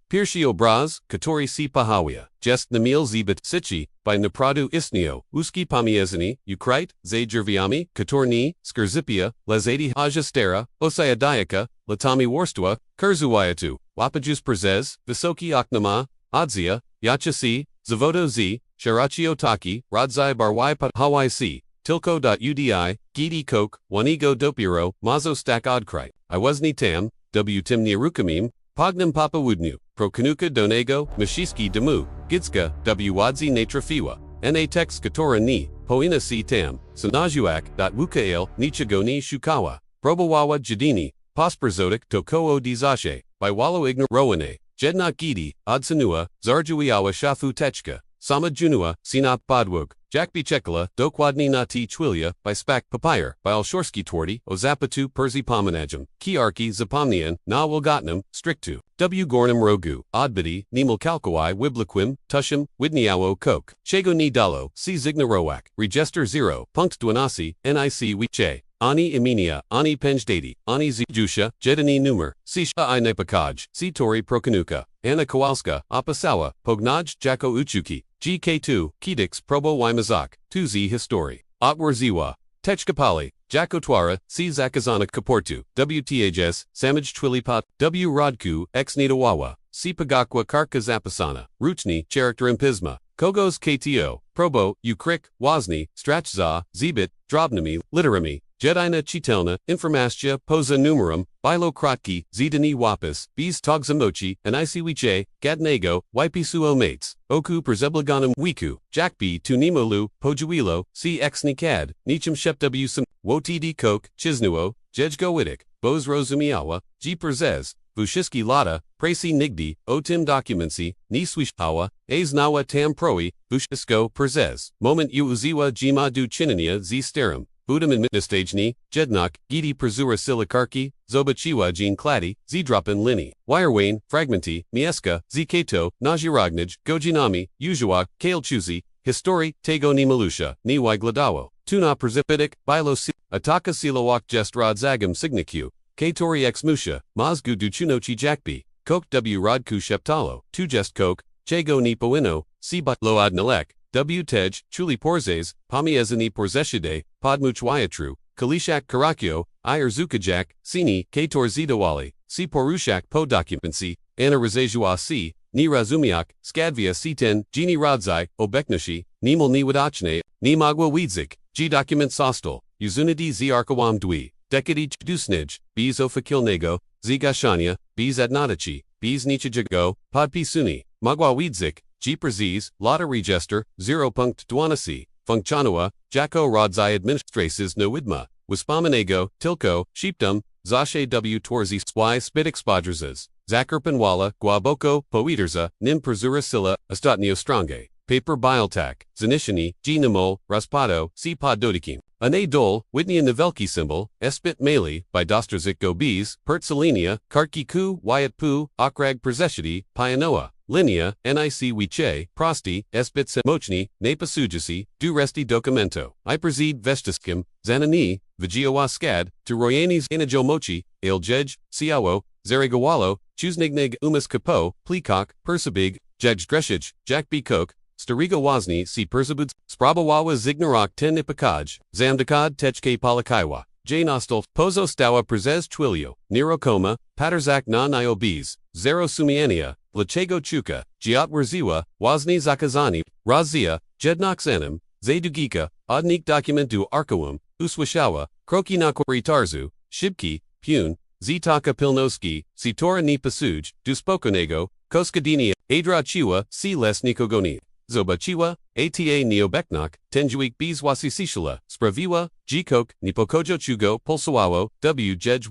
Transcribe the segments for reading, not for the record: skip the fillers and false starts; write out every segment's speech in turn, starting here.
Pierwszy obraz, który si pahawia, jest nie miał zbyt sici, by naprawdę istniał, uski pamiętny, ukryt, ze drzwiami, który nie, skrzypia, lezady hajastera, osajadajaka, latami warstwa, kurzuiatu, łapajus prezes, wysoki oknama, odzia, yachasi, zawodo z, sharachi otaki, rodzai barwai pat hawai si, tilko.udi, gidi kok, wanigo dopiro, mazo stak odkrit, I wasni tam, w tym nie rukamim, pognam papa wudnu, prokanuka donego, mashiski demu, gidska, w wadzi nie trafiła, na tekst katora ni, poina si tam, sanajuak, wukael, nichagoni shukawa, probowawa jadini, posperzotic to ko dizashe, by wallo rowane, jednak gidi, odsanua, zarjuiawa shafu techka, sama junua, sinap podwog, jakbi chekala, dokładni na ti chwilia, by spak papire, by alshorski twardi, o zapatu perzi pomanajum, kiarki zapomnian, na wilgotnum, strictu, w gornum rogu, odbidi, nimal kalkawai wiblaquim, tushim, widniawo coke, chego ni dalo, si zigna roak, regester 0, punct duanasi, nic wiche. Ani imienia, ani penjdati, ani zijusha, jedani numer, sisha I nepakaj, si tori prokanuka, Anna Kowalska, apasawa, pognaj jako uchuki, GK2, Kedix probo wymazak, tuzi histori, otwarziwa, techkapali, jakotwara, si zakazana kaportu, WTHS, samaj twilipat, W rodku, ex nitawawa, si pagakwa karka zapasana, ruchni, charakterimpisma, kogos KTO, probo, ukrik, wazni, strachza, zebit, drobnami, literami, jedina chitelna, informastia, poza numerum, bilo krotki, zidani wapis, bis togzamochi, anisiwiche, gadnego, ypisuo mates, oku perseblaganum wiku, jakbi tunimolu, pojuilo, si exnicad, nichum shepwsum, wotd coke, chisnuo, jejgo widik, bos rozumiawa, g perzez, Vushiski lata, presi nigdi, otim documency, ni swishawa, as nawa tam proi, vushisko perzez, moment uziwa jima du chinania z sterum. Budam in mitnestagni, jednak, gidi perzura silikarki, zobachiwa jean kladi, zdropen lini, wirewane, fragmenti, mieska, zkato, najiragnij, gojinami, usuak, kailchuzi, histori, tego ni malusha, ni gladawo, tuna perzipidik, bilo si, ataka silawak jest rodzagam signicu, katori ex musha, mazgu duchunochi jakbi, kok w rodku sheptalo, tu jest kok, chego ni poino, si bat lo adnalek, W tej, chuli porzes, pamiezani porzeshide, podmuch wyatru, kalishak karakyo, zukajak, sini, kator zidawali, si porushak po documency, ana razejua si, ni razumiak, skadvia c10, gini rodzai, obeknashi, nimal ni wadachne, ni magwa widzik, g document sostal, uzunidi z arkawam dwi, dekadi dusnij, biz ofakilnego, zigashanya, biz adnadachi, biz nichajago, podpisuni, magwa widzik, G perziz, lata regester, 0.12, functionua, jako rodzai administraces no widma, wispamanego, tilko, sheepdom, zashe w twarzi y spitic spodrazes, zakerpanwala, guaboko, poeterza, nim perzura silla, astotnio strange, paper bialtak, zanishani, g nimol, raspado, si poddodikim. Ane dol, widnia novelki symbol, espit mali, by dostrazik go bees, pertselenia, kartki ku, wyatt pu, okrag perzeshidi, pianoa. Linea, nic wiche, prosti, espit mochni, nepasujasi, du resti documento, iperzid vestiskim, zanani, vigiowa skad, tu royanis inajomochi, iljej, siawo, zarigawalo, chuznignig umas kapo, plikok, persabig, jej dreshij, jakbi kok, stariga wazni si persabuds, sprabawawa zignarak ten ipakaj, zamdakad techke palakaiwa. Janostal, pozo stawa prezes twilio, nirokoma, paterzak na niobes, zero sumiania, Lachego chuka, giotwerziwa, wazni zakazani, razia, jednak zanim, zadugika, odnik document du arkawum, uswishawa, kroki nakoritarzu, shibki, pun, zitaka pilnoski, sitora ni pasuj, du spokonego, koskadinia, adrachiwa, si les nikogoni. Zobachiwa, ata neobeknak, tenjuik bizwasisishila, spraviwa, gkok, nipokojo chugo, pulsawawo, jej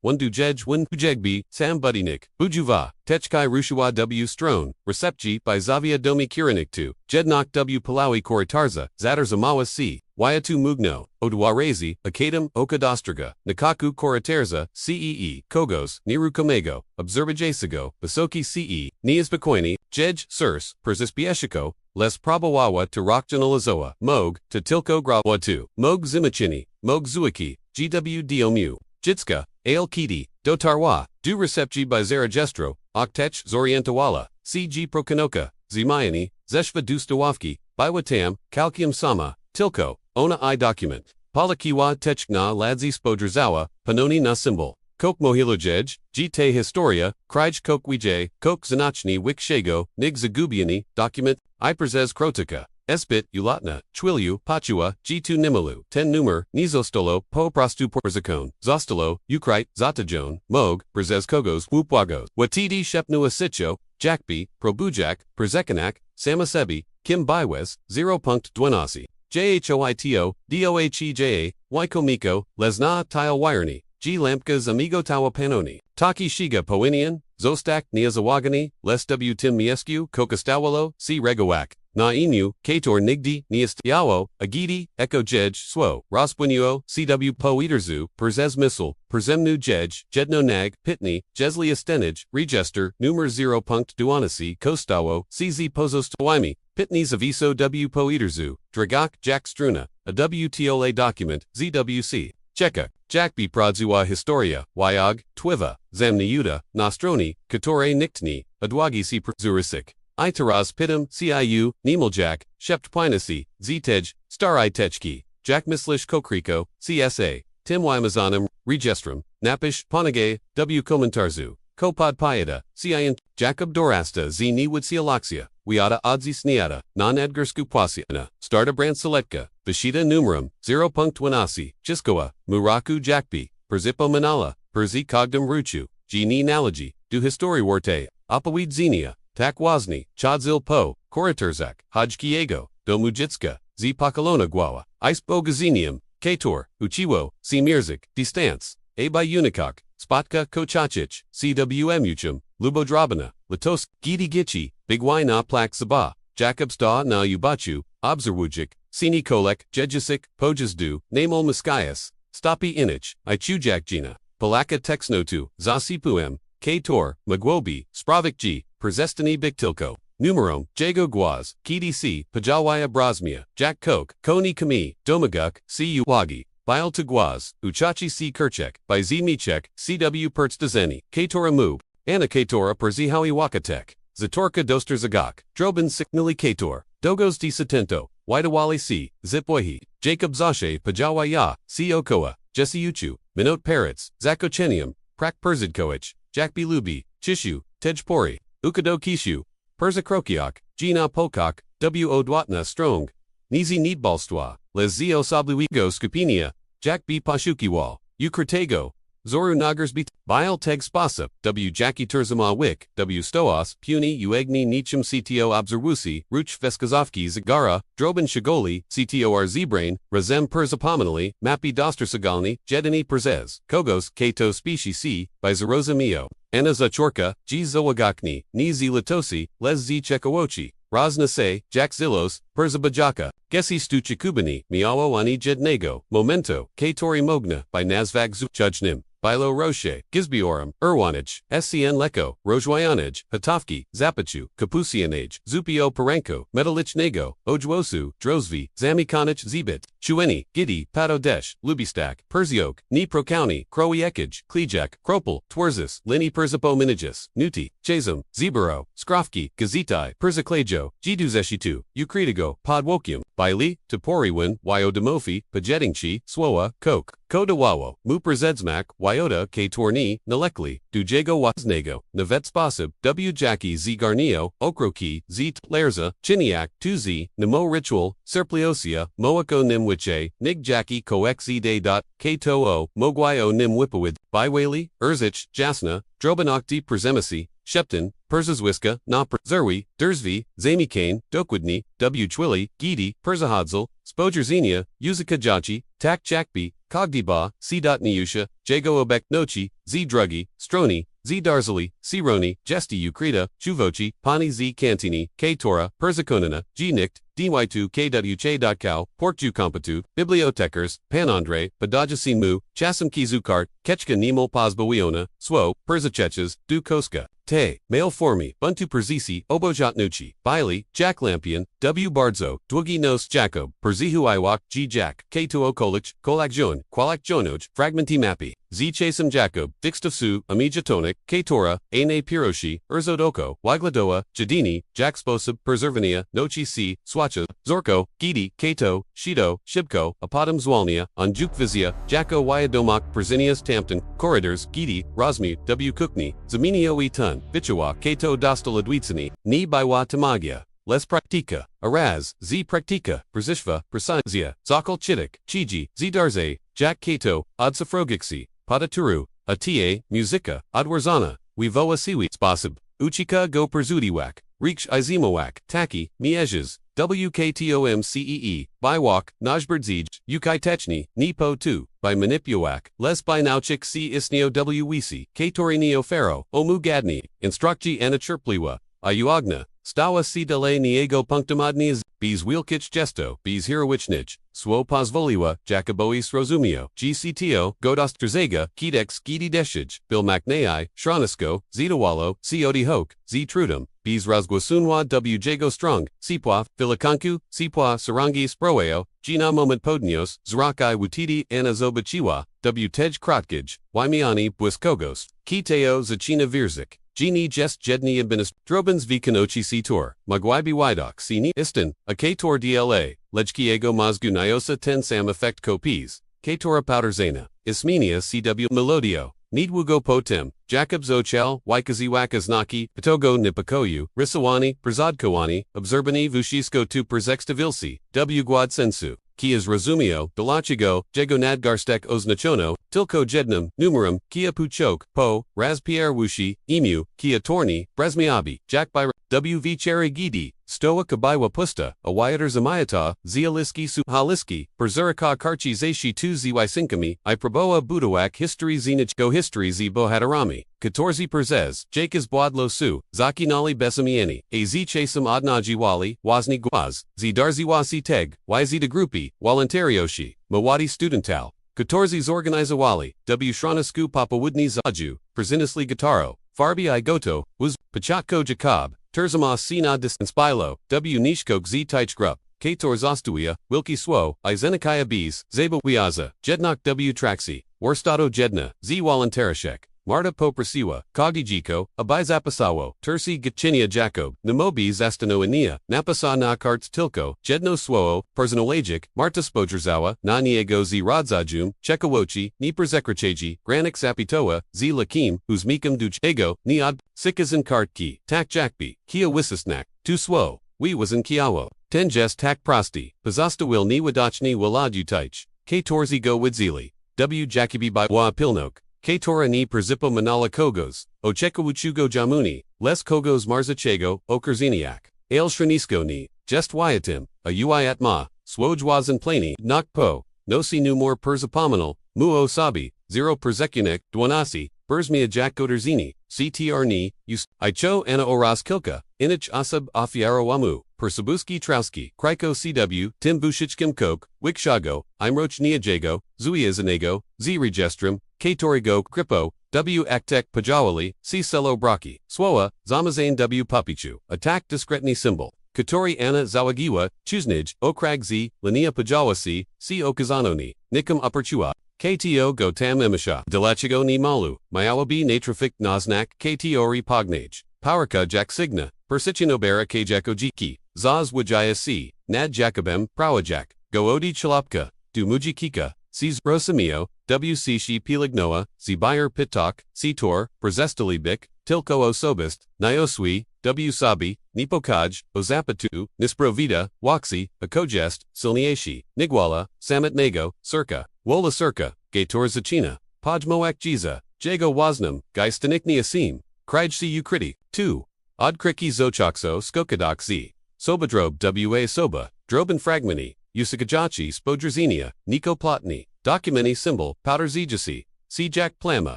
wundujej wundujegbi, sambudinik, bujuva, techkai rushuwa strone, recepji by zavia domi kiraniktu, jednak palawi koritarza, zadarzamawa si, Wayatu mugno, odwarezi, akadam, okadostraga, nakaku koriterza, cee, kogos, nirukomego, observajasigo, basoki ce, niasbakoini, jej, sirs, perzispieshiko, les probawawa to rokjanalazoa, mog, to tilko grawatu, mog zimachini, mog zuaki, gwdomu, Jitska, Ale Kiti, Dotarwa, Du Recepci by Zarajestro, Oktech Zorientawala, CG Prokanoka, Zimayani, Zeshva Dustawavki, Biwatam, Kalkium Sama, Tilko, Ona I document. Palakiwa Techna Ladzi Spodrzawa, Panoni na symbol. Kok Mohilojej, Jite Historia, Krij Kok Wijay, Kok Zanachni Wik Shago, Nig Zagubiani, document, Iprzez Krotika. Espit, Ulatna, Chwilyu, Pachua, G2 Nimalu, Ten Numer, Nizostolo, Po Prastu Porzakon, Zostalo, Ukrite, Zatajon, Mog, Brzez Kogos, Wupwagos, Watidi Shepnua Sitcho, Jakbi, Probujak, Przekanak, Samasebi, Kim Biwes, 0.12. Jhoito, Doheja, Wykomiko, Lesna Tile Wireni, G Lampkas Amigo Tawa Panoni, Taki Shiga Poinian, Zostak Niazawagani, Les W Tim Miescu, Kokastawalo, C Regawak, Na Inu, Kator Nigdi, Niast Yawo, Agidi, Eko Jej, Swo, Rospunuo, CW Po Eaterzu, Perzez Missile, Perzemnu Jej, Jedno Nag, Pitni, Jesli Estenij, Regester, Numer 0.12, Kostawo, CZ Pozos Twaimi, Pitni Zaviso W Po Eaterzu, Dragak, Jack Struna, a WTOLA document, ZWC. Cheka, Jakbi Pradzua Historia, Wyog, Twiva, Zamniuta, Nostroni, Katore Niktni, Adwagi Si Zurisic. Itaraz Pitum, CIU, Nimeljak, Shept Pinasi, Ztej, Star Itechki, Jack Mislish Kokriko, CSA, Tim Wymazanum, Regestrum, Napish, Ponage, W Komentarzu, Kopad Payada, CIN, Jacob Dorasta Z Niwitsia Wiata Odzi Sniata, Non Edgar Skupwasiana, Starta Brand Seletka, Vishita Numerum, 0.12, Chiskoa, Muraku Jakbi, Perzipo Manala, Perzi Cogdum Ruchu, Gini Nalogi, Du Histori Warte, Apawid Xenia, Takwazni, Chadzil Po, Koraturzak, Hajkiego, Domujitska, Z Pakalona Gwawa, Icebo Gazinium, Kator, Uchiwo, C Mirzik, Distance, A by Unikok, Spotka Kochachich, CWM Uchum, Lubodrabana, Latos, Gidi Gichi, Big Y na Plak Saba, Jakobsta na Ubachu, Obzerwujik, Sini Kolek, Jejisik, Pojasdu, Namol Maskias, Stopi Inich, Ichujak Gina, Palaka Texnotu, Zasipuem, Kator, Magwobi, Spravik G, Przestani Biktilko, Numerom, Jago Guaz, KDC, Pajawaya Brosmia, Jack Koch, Koni Kami, Domaguk, C. Uwagi, Bile Tugwaz, Uchachi C. Kerchek, by Z. Michek, CW Pertzdazeni, Katora Mub, Anna Katora Perzihawi Wakatek, Zatorka Doster Zagak, Droben Siknili Kator, Dogos Di Satento, Waitawali C. Zipwahi, Jacob Zashe Pajawaya, C. Okoa, Jesse Uchu, Minot Parrots, Zakochenium, Prak Perzidkoich, Jack Bilubi, Chishu, Tejpori, Ukado Kishu, Perza Krokiok, Gina Pokak, W. Odwatna Strong, Nizi Needbalstwa, Les Zio Sabliwigo Skupinia, Jack B. Pashukiwal, Ukratego, Zoru Nagarsbit, Bile Teg Spasa, W. Jackie Turzama Wik, W. Stoas, Puni Uegni Nichum CTO Obzerwusi, Ruch Veskazovki Zagara, Droben Shigoli, CTOR Zbrain, Razem Perzapominali, Mapi Dostersagalni, Jedini Perzez, Kogos, Kato Species C, by Zaroza Mio, Anna Zachorka, G. Zawagakni, Ni Z. Latosi, Les Z. Chekowochi, Razna Se, Jack Zilos, Perzabajaka, Gesi Stuchikubani, Miawo Ani Jednego, Momento, Katori Mogna, by Nazvag Zuchujnim, Bilo Roche, Gizbiorum, Irwanich, SCN Leko, Rojwayanij, Hatofki, Zapachu, Kapusianage, Zupio Parenko, Metalich Nego, Ojwosu, Drozvi, Zamikonich Zebit, Chueni, Gidi, Padodesh, Lubistak, Perziok, Ni Prokauni, Krowiekij, Klijak, Kropel, Twerzus, Lini Perzapo Minigis, Nuti, Chazum, Zeburo, Skrofki, Gazitai, Perzaklejo, Jiduzeshitu, Ukritigo, Podwokium, Baili, Toporiwin, Wyodemofi, Pajetingchi, Swoa, Kok, Kodawawo, Muperzedzmak, Wyota, K. Torni, Nalekli, Dujego Waznago, Navet Spasib, W. Jackie Z. Garnio, Okroki, Z. Tlerza, Chiniak, 2Z, Nemo Ritual, Serpliosia, Moako Nimwiche, Nig Jackie Coexi Day. K. Too, Mogwayo Nim Whipawid, Bywali, Urzich, Jasna, Drobanokti Przemisi, Shepton, Perzazwiska, Napr, Zerwi, Durzvi, Zamikane, Dokwidni, W. Chwili, Gidi, Perzahodzal, Spojerzenia, Yuzika Jachi, Tak Jakbi, Kogdiba, C. Niusha, Jago Obek Nochi, Z. Druggi, Stroni, Z. Darzali, Sironi, Jesti Ukrita, Chuvochi, Pani Z. Cantini, K. Tora, Perzakonina, G. Nikt, DY2 KWC.cow, Porkju Kompatu, Bibliotekars, Panandre, Badajasimu, Chasam Kizukart, Kechka Nemo Pozbawiona, Swo, Perzacheches, Du Koska, Te, Male Formi, Buntu Perzisi, Obojatnuchi, Bailey, Jack Lampion, W. Bardzo, Dwugi Nos Jacob, Perzihu Iwak, G. Jack, K. Tuo Kolich, Kolak Jon, Kwalak Jonoj, Fragmenti Mapi. Z chasem Jacob, Dixtofsu, Amijatonik, Katora, Ane Piroshi, Urzodoko, Wagladoa, Jadini, Jack Sposib, Perservania, Nochi C, Swacha, Zorko, Gidi, Kato, Shido, Shibko, Apadam Zwalnia, Anjukvizia, Jacko Wyadomok, Persinias Tampton, Corridors, Gidi, Rosmu, W. Kukni, Zaminio E. Tun, Vichawa, Kato Dostoladwitsani, Ni Baiwa Tamagia. Les Praktika, Araz, Z Praktika, Persishva, Persizia, Zokal Chidik, Chiji, Z Darze, Jack Kato, Odsafrogixi, Padaturu, Atie, Musica, Adwarzana, Wivoa Siwi, Spasib, Uchika Go Perzudiwak, Riksh Izimowak, Taki, Mieges, WKTOMCEE, Bywalk, Najberdzij, Ukai Techni, Nipo 2, by Manipuak, Les by Nauchik C Isnio WWC, Katori Neo Pharaoh, Omu Gadni, Instrukji Anachurpliwa, Ayuagna, Stawa C Dele Niego Punctumadniz, Bees Wheelkich Gesto, Bees Hirowichnich, Swo Pozvoliwa, Jacobois Rozumio, GCTO, Godost Trzega, Kidex Gidi Deshij, Bill Macnai, Shronisko, Zitawalo, Ciodi Hoke, Z Trudum, Bees Razguasunwa W Jago Strong, Sipwa, Filikanku, Sipwa Sarangi Sproeo, Gina Moment Podnios, Zrakai Wutidi Anazobachiwa, W Tej Krotkij, Waimiani Buiskogos, Kiteo Zachina Virzik. Gini Jest Jedni Ibinist, Drobins V Kanochi C Tour, Magwaibi Widok Sini Istin, a Kator DLA, Lejkiego Mazgu Nyosa Ten Sam Effect Copies, Katora Powderzana, Isminia CW Melodio, Needwugo Potem, Jacob Zochel, Waikazi Wakaznaki, Patogo Nipakoyu, Risawani, Przodkowani, Obserbani Vushisko tu Przextavilsi, W Guad Sensu. Kias Razumio, Delachigo, Jego Nadgarstek Oznachono, Tilko Jednam, Numerum, Kia Puchok, Po, Razpierre Wushi, Emu, Kia Torni, Bresmiabi, Jack by WV Cherry Gidi, Stoa Kabaiwa Pusta, Awayater Zamayata, Zialiski Suhaliski, Berzerika Karchi Zaishi 2 Zysinkami, Iproboa Budawak History Zinich Go History Z Bohadarami, Katorzi Perzez, Jakas Boadlo Su, Zaki Nali Besamiani, Az Chasam Adnaji Wali, Wazni Guaz, Z Darziwasi Teg, YZ de Grupi, Walantarioshi, Mawadi Studental, Katorzi Zorganizawali, W Shranasku Papawudni Zaju, Przinisli Gitaro, Farbi I Goto, Wuz, Pachatko Jacob, Terzama Sina Dis Spilo, W Nishkok Z Teichgrup, Kator Zostuia, Wilki Swo, Izenikaya Bees, Zeba Wiaza, Jednok W Traxi, Warstado Jedna, Z Walantarashek, Marta Poprasiwa, Kogdijiko, Abizapasawo, Tersi Gachinia Jacob, Namobi Zastanoania, Napasa Nakarts Tilko, Jedno Swoo, Personolagic, Marta Spodrzawa, Naniego Z Rodzajum, Chekawochi, Niperzekricheji, Granik Sapitoa, Z Lakim, Uzmikam Duchego, Niad, Sikazan Kartki, Tak Jakbi, Kia Wisisnak, Tu Swo, We was in Kiawo, Tenjes Tak Prosti, Pazastawil Ni Wadachni Walad Utaich, K Torzi Go Widzili, W Jakibi by Wa Pilnok. Katora ni Perzipo Manala Kogos, Ochekawuchugo Jamuni, Les Kogos Marzachego, Okerziniak, Ale Shranisko ni, Jest Wyatim, a Uyat Ma, Swojwazan Plani, Nok Po, Nosi nu more Perzapominal, Muo Sabi, Zero Perzekunik, Dwanasi, Berzmia Jack Goderzini, CTR ni, Us, Icho Anna Oras Kilka, Inich Asab Afiaro Wamu, Persabuski Trauski, Kriko CW, Tim Bushichkim Kok, Wikshago, Imroch Niajago, Zuiazanego, Z Regestrum, Katorigo, Kripo, W Aktek Pajawali, C Selo Braki, Swoa, Zamazane W Pupichu, Attack Discretni Symbol, Katori Anna Zawagiwa, Chuznij, Okrag Z, Linia Pajawasi, C Okazanoni, Nikum Upperchua, KTO Go Tam Emisha, Delachigo Ni Malu, Mayawabi Natrafik Naznak, KTORI Pognage, Powerka Jak Signa, Persichinobera Kajako Jiki, Zaz Wajaya C, Nad Jakabem, Prawajak, Goodi Chalapka, Dumuji Kika, Cs Rosamio, WC Shi Pilignoa, Zibayer Pitok, Citor, Prezestalibik, Tilko Osobist, Nioswi, W Sabi, Nipokaj, Ozapatu, Nisprovita, Waxi, Akojest, Silnieshi, Nigwala, Samat Nago, Circa, Wola Circa, Gator Zachina, Pajmoak Jiza, Jago Waznam, Geistanikni Asim, Krij Si Ukriti, 2. Odkriki Zochokso Skokadak Z, Sobadrob Wa Soba, Droben Fragmini, Usakajachi Spodrzinia, Niko Plotni, Documenti Symbol, Powder Zijasi, C Jack Plama,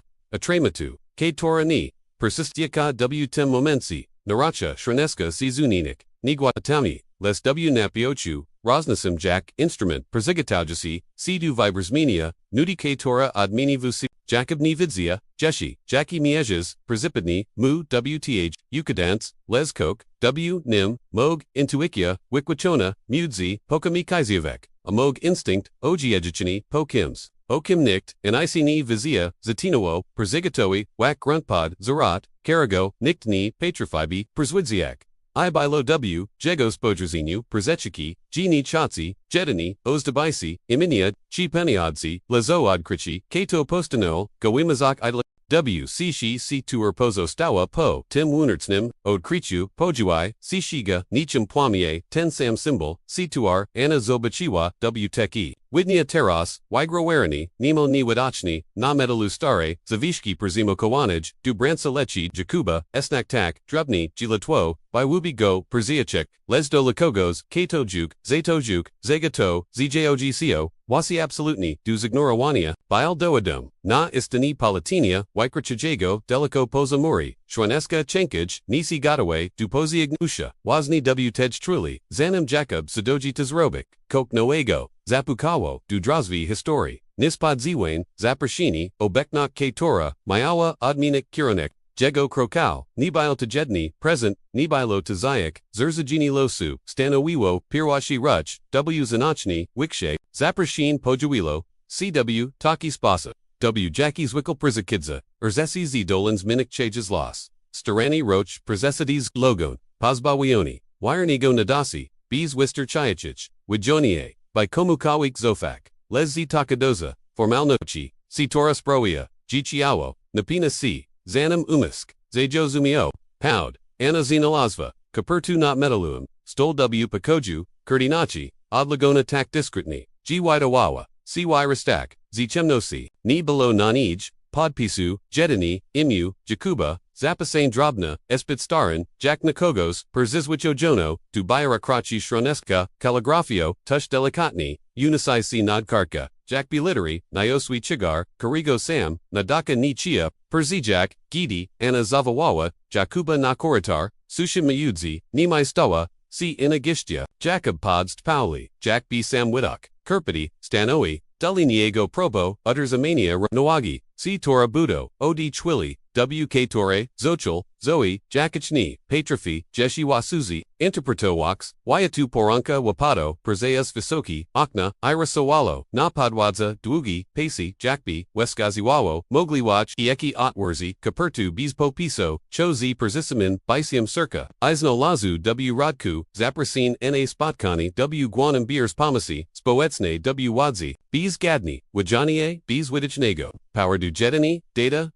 Atrematu, K Torani, Persistiaka W Tim Momensi, Naracha Shraneska C Zuninik, Niguatami, Les W Napiochu, Rosnasim Jack, Instrument, Perzigataujaci, C Du Vibresmenia, Nudi K Tora Admini Vusi, Jacob Ni Vidzia, Jeshi, Jackie Mieges, Persipidni, Mu, WTH, Ukadance, Les Coke, W, Nim, Moog, Intuikia, Wikwachona, Mudzi, Pokami Kaiziavek, Amog Instinct, Ogi Ejichini, Po Kims, Okim nikt, ni vizia, zatinowo, perzygatowi, wak gruntpod, zarat, karago, nikt ni, patrofibi, perzwidziak. I bilo w, jego spodrzeniu, przeczeki, gini chatsi, jedini, ozdabisi, imienia, ci peniodzi, lezo odkryci, kato postanol, goimazak idle, w sishi si tuer pozo stała po, tim wunertsnim, odkryciu, pojuai, si shiga, nichim płamie, ten sam symbol, si tuar, ana zobachiwa, w teki. Widnia teras, wygrowerani, nimo ni widoczny, na medalu stare, zawishki przimo kowanij, du branca lechi, jakuba, esnak tak, drubni, gilatwo, by wubi go, perziachek, lesdo lakogos, kato juk, zegato, zjogco, wasi absolutni, du zignorawania, bile doadom, na istini palatinia, wykrachajago, delico pozamuri, shwaneska chenkaj, nisi gotaway, du pozi ignusha, wazni w tej truli, zanim jakob sadoji tazrobik, kok noego, zapukawo, du drazvi histori, nispod ziwain, zaprashini, obeknok katora, mayawa odminik kiranek, jego krokau, nibile tajedni, present, nibilo tazayak, zerzagini losu, stanowiwo, pirwashi ruch, w zanochni, wikshe, zaprashin pojuilo, cw, taki spasa, w jaki zwikl prizakidza, erzesi z dolans minik chages los, starani roch, prezesides logon, pozbawioni, wirenigo nadasi, bez wister chayachich, wijonie, by komukawik zofak, les z takadoza, formalnochi, si toras proia, jichiawo, napina si, zanum umisk, zajozumio, poud, ana zinalazva, kapertu not metaluum, stol w pakoju, kurdinachi, odlagona tak diskretni, gwidawawa, cy rastak, zichemnosi, ni below nanij, podpisu, jedini, imu, jakuba, zapasane drobna, espitstaran, jak nakogos, perzizwichojono, du bayara krachi shroneska, kaligrafio, tush delikatni, unisai si nadkarka, jak bilitary, nioswi chigar, karigo sam, nadaka ni chia, perzijak, gidi, ana zavawawa, jakuba nakoritar, sushim mayudzi, nimai stawa, si inagishtia, jacob podst pauli, jak b sam widok, kerpiti, stanoi, duli niego probo, utterzamania noagi, si tora budo, od chwili, w tore, zochel, zoe, jakichni, patrofi, jeshi wasuzi, interpretowax, wayatu poranka wapado, perzeas visoki, akna, irasawalo, napadwadza, dwugi, pasi, jakbi, weskaziwawo, mogliwach, ieki otwerzi, kapertu bizpo piso, chozi persisamin, bisium circa, izno lazu w rodku, zaprasin na spotkani w guanam beers pomasi, spoetsne w wadzi, bez gadni, wajanie, bez widichnego, power du jedini, data,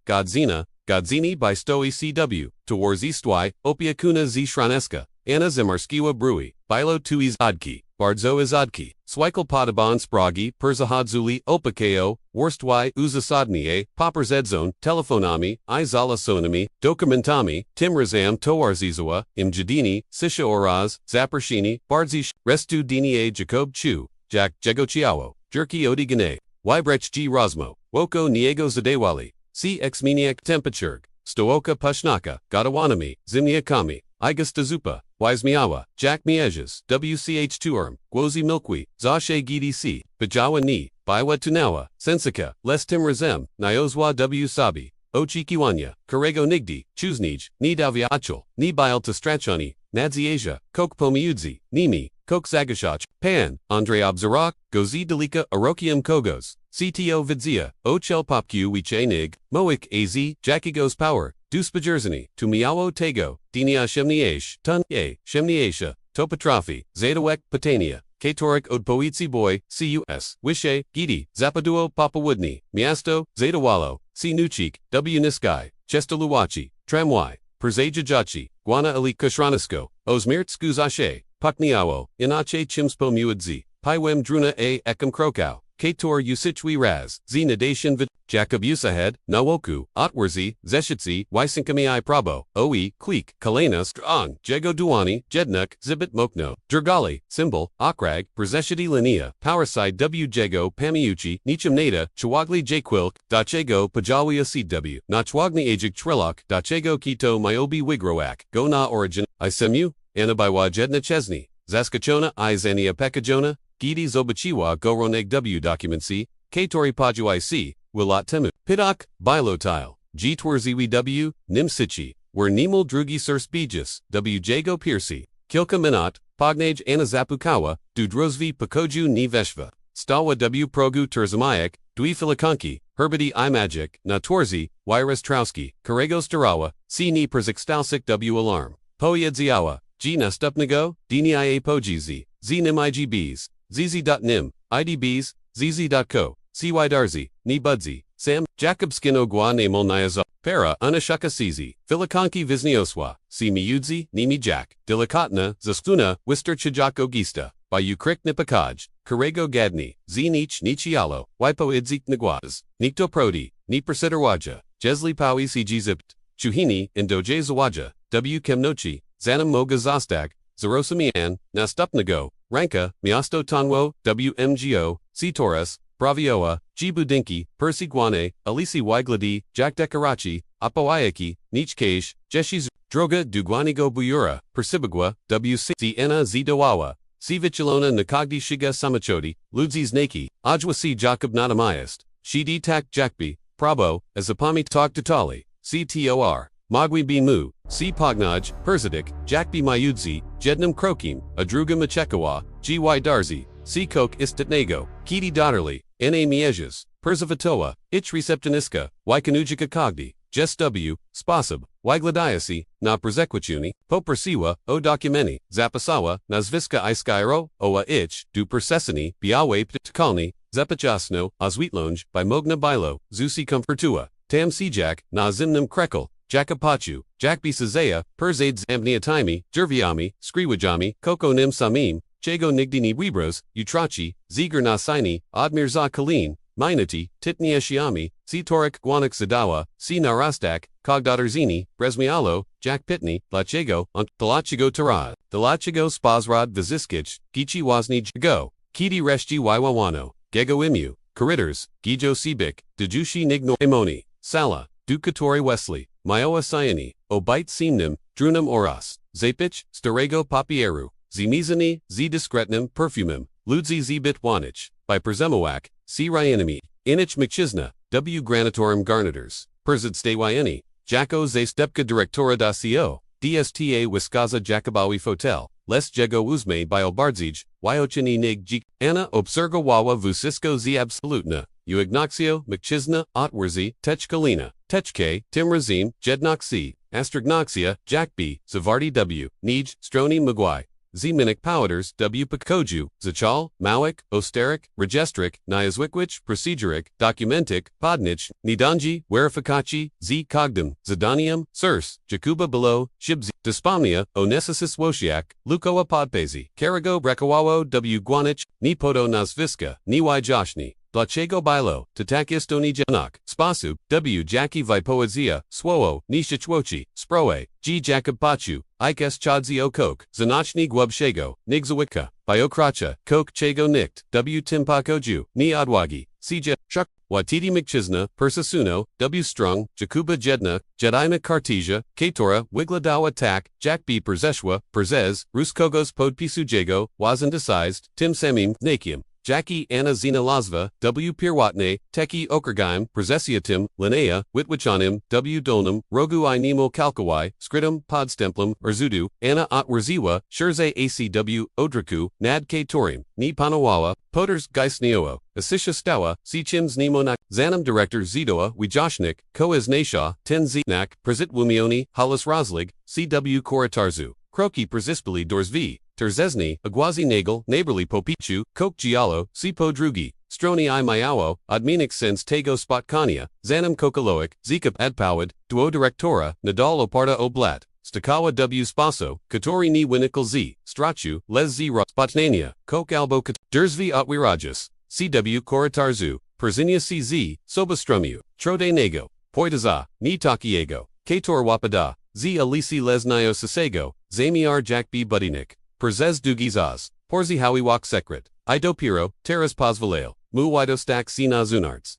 Godzini by stoi cw, towards istwai, opiakuna z shraneska, Anna Zimarskiwa brui, bilo tuiz odki, bardzo izodki, swikal podoban spragi, perzahadzuli, opakeo, worstwai uzasadnie, popperzedzone, telefonami, izala sonami, dokumentami, timrazam towarzizawa, imjadini, sisha oraz, zaprashini, bardzish, restu dinie jacob chu, jak jegochiawo, jerky odigane, wybrech g rosmo, woko niego zadewali. Si exmeniac temperaturg, stooka pushnaka, gotawanami, zimniakami, igastazupa, wismiawa, jack mieges, wch2erm, gwozi milkwi, zashe gdc, bajawa ni, biwa tunawa, sensika, les timrazem, niozwa w sabi, ochikiwanya, karego nigdi, chuznij, ni daviachal, ni bil strachani, nadziasia, kok pomiudzi, nimi, kok zagashach, pan, Andre Obzarak, gozi delika arokium kogos, CTO vidzia, ochel popq wiche nig, moik az, jakigos power, duspajerzani, tu miawo tego, dinia shemniesh, tun ye, shemniesha, topatrofi, zadawek, patania, katorik odpoitsi boy, cus, wishe, gidi, zapaduo papawudni, miasto, zadawalo, si nuchik, w niskai, chestaluwachi, tramwai, perzajajachi, guana ali kushranisko, osmirt skuzashe, pakniawo, inache chimspo muadzi, piwem druna a ekam krokau. Kator usichwi raz, z nadation vid, Jacob usahed, nawoku, otwerzi, zeshitzi, wysinkami I prabo, oe, kleek, kalena strong, jego duani, jednuk, zibit mokno, durgali, symbol, okrag, prezeshiti linea, powerside w jego pamiuchi, nicham nada, chawagli jquilk, dachego pajawia cw, nachwagni ajig trilok, dachego kito myobi wigroak, go na origin, isemu, anabiwa jedna chesni, zaskachona izania pekajona, Gidi zobachiwa goroneg w documency, katori pajuai c, wilat temu, pidak, bilotile, g twerziwi w, nimsichi, were nimul drugi surs bijis, w jago piersi, kilka minot, pognage anazapukawa, du drozvi pakoju ni veshva, stawa w progu terzamayak, Dwi Filikonki, Herbity I Magic, Na Twarzi, Wyrestrowski, Karego Starawa, C Ni Przextalsik W Alarm, Pojedziała, G Nastupnego, Dini Ia Pojizi, Z Nim IGBs, ZZ.nim, IDBs, ZZ.co, CY Darzi, Ni Budzi, Sam, Jakobskino Gua Namol Nyaza, Para Unashaka Sizi, Filikonki Viznioswa, C Miudzi, Nimi Jack, Delikatna, Zaskuna, Wister Chijako Gista, by Ukrik Nipakaj, Karego Gadni, Z Nich Nichialo, Wipo Idzik Nagwaz, Nikto Prodi, Ni Persiderwaja, Jesli Pawi CG Zipt, Chuhini, Indoje Zawaja, W Kemnochi, Zanam Moga Zastak, Zarosamian, Nastupnago, Ranka, Miasto Tanwo, WMGO, C Torres, Bravioa, G Budinki, Percy Guane, Alisi Wygladi, Jack Dekarachi, Apoayaki, Nichkage, Jeshiz, Droga Dugwanigo Buyura, Persibagua, WC Ena Zidawawa, C Vichilona Nakagdi Shiga Samachodi, Ludzis Naki, Ajwasi Jacob Nadamayast, Shidi Tak Jakbi, Prabo, Azapami Tok Tatali, CTOR, Magwi Bimu, C Pognaj, Persidik, Jakbi Mayudzi, Jednam Krokim, Adruga Machekawa, GY Darzi, C Coke Istatnego, Kiti Dotterly, Na Miejas, Persavatoa, Ich Receptaniska, Wykanujika Kogdi, Jess W, Spasab, Wygladiasi, Na Persequituni, Popersiwa, O Documeni, Zapasawa, Nazviska Iskairo, Oa Ich, Du Persesini, Biawe Ptkalni, Zepachasno, Ozwitlonj, by Mogna Bilo, Zusi Comfortua, Tam Sijak, Na Zimnum Krekel, Jakapachu, Jakbi Sazaya, Perzades Amniatimi, Jerviami, Skriwijami, Koko Nim Samim, Chago Nigdini Wibros, Utrachi, Ziger Nasaini, Admirza Kalin, Minati, Titni Eshiami, C Torik Guanak Zadawa, C Narastak, Kogdotarzini, Bresmialo, Jack Pitney, Lachago, Dalachigo Tarad, Dalachigo Spazrad Viziskich, Gichi Wazni Jago, Kiti Reshji Waiwawano, Gego Imu, Karitters, Gijo Sibik, Dejushi Nigno Emoni, Sala, Dukatori Wesley, Mioa Siani, Obite Simnim, Drunum Oras, Zapich, Starego Papieru, Zimizani, Z Discretnum Perfumum, Ludzi Zbit Wanich, by Perzemowak, C Ryanami, Inich Mchisna, W Granitorum Garnitors, Perzid Stawyani, Jacko Ze Stepka Directora da Co, DSTA Wiskaza Jacobawi Fotel, Les Jego Uzme by Obardzij, Wyochini Nig Jik, Anna Obserga Wawa Vusisko Z Absolutna, Uignaxio, Mchisna, Otwerzi, Techkalina, Techke, Tim Razim, Jednoxi, Astrognoxia, Jack B, Zavardi W, Nij, Stroni Magwai, Z Minik Powders, W Pakoju, Zachal, Mawik, Osterik, Regestrik, Nyazwikwich, Proceduric, Documentic, Podnich, Nidanji, Werifikachi, Z Cogdum, Zadanium, Sirs, Jakuba Below, Shibzi, Dyspomnia, Onesis Woshiak, Lukoa Podpezi, Karago Brekawawo W Guanich, Nipoto Nazviska, Niwai Joshni, Dlaczego Bilo, Tatakistoni Janok, Spasu, W Jackie Vipoazia, Swowo, Nishichwochi, Sproe, G Jacob Pachu, Ikes Chodzi Okok, Zanachni Gwubshego, Nigzawitka, Biokracha, Kok Chago Nikt, W Timpakoju, Ni Adwagi, Cj, Shuk, Watiti Mchisna, Persasuno, W Strung, Jakuba Jedna, Jedima Kartija, Katora, Wigladawa Tak, Jack B Perzeshwa, Perzez, Ruskogos Podpisujego, Wazandesized, Tim Samim, Nakium. Jackie Anna Zina Lazva, W. Pirwatne, Teki Okergaim, Prezesiatim, Linnea, Witwichanim, W. Dolnum, Rogu I Nemo Kalkawai, Skridum, Podstemplum, Urzudu, Anna Otwerziwa, Shurze ACW, Odraku, Nad K. Torim, Ni Panawawa, Poters Geisneoa, Asisha Stawa, Sichims Nemo Nak, Zanam Director Zidoa, Wijoshnik, Koaz Nasha, Ten Znak, Prezit Wumioni, Halas Roslig, CW Koratarzu, Kroki Perzispili Dorsvi, Terzesny, Agwazi Nagel, Neighborly Popichu, Kok Giallo, Sipo Drugi, Stroni I Mayawo, Adminix Sens Tego Spotkania, Zanam Kokaloic, Zikap Adpawad, Duo Directora, Nadal Oparta Oblat, Stakawa W Spaso, Katori Ni Winikal Z, Strachu, Les Z Spotnania, Kok Albo Derzvi Otwirajas, CW Koratarzu, Perzinia CZ, Sobastrumu, Trode Nego, Poitaza, Ni Takiego, Kator Wapada, Z Alisi Les Nio Sasego, Zamiar Jack B Budinik. Perzez Dugizaz, Porzi Howiwak Sekret, Ido Piro, Teras Pozvalale, Mu Widostak Si Nazunarts,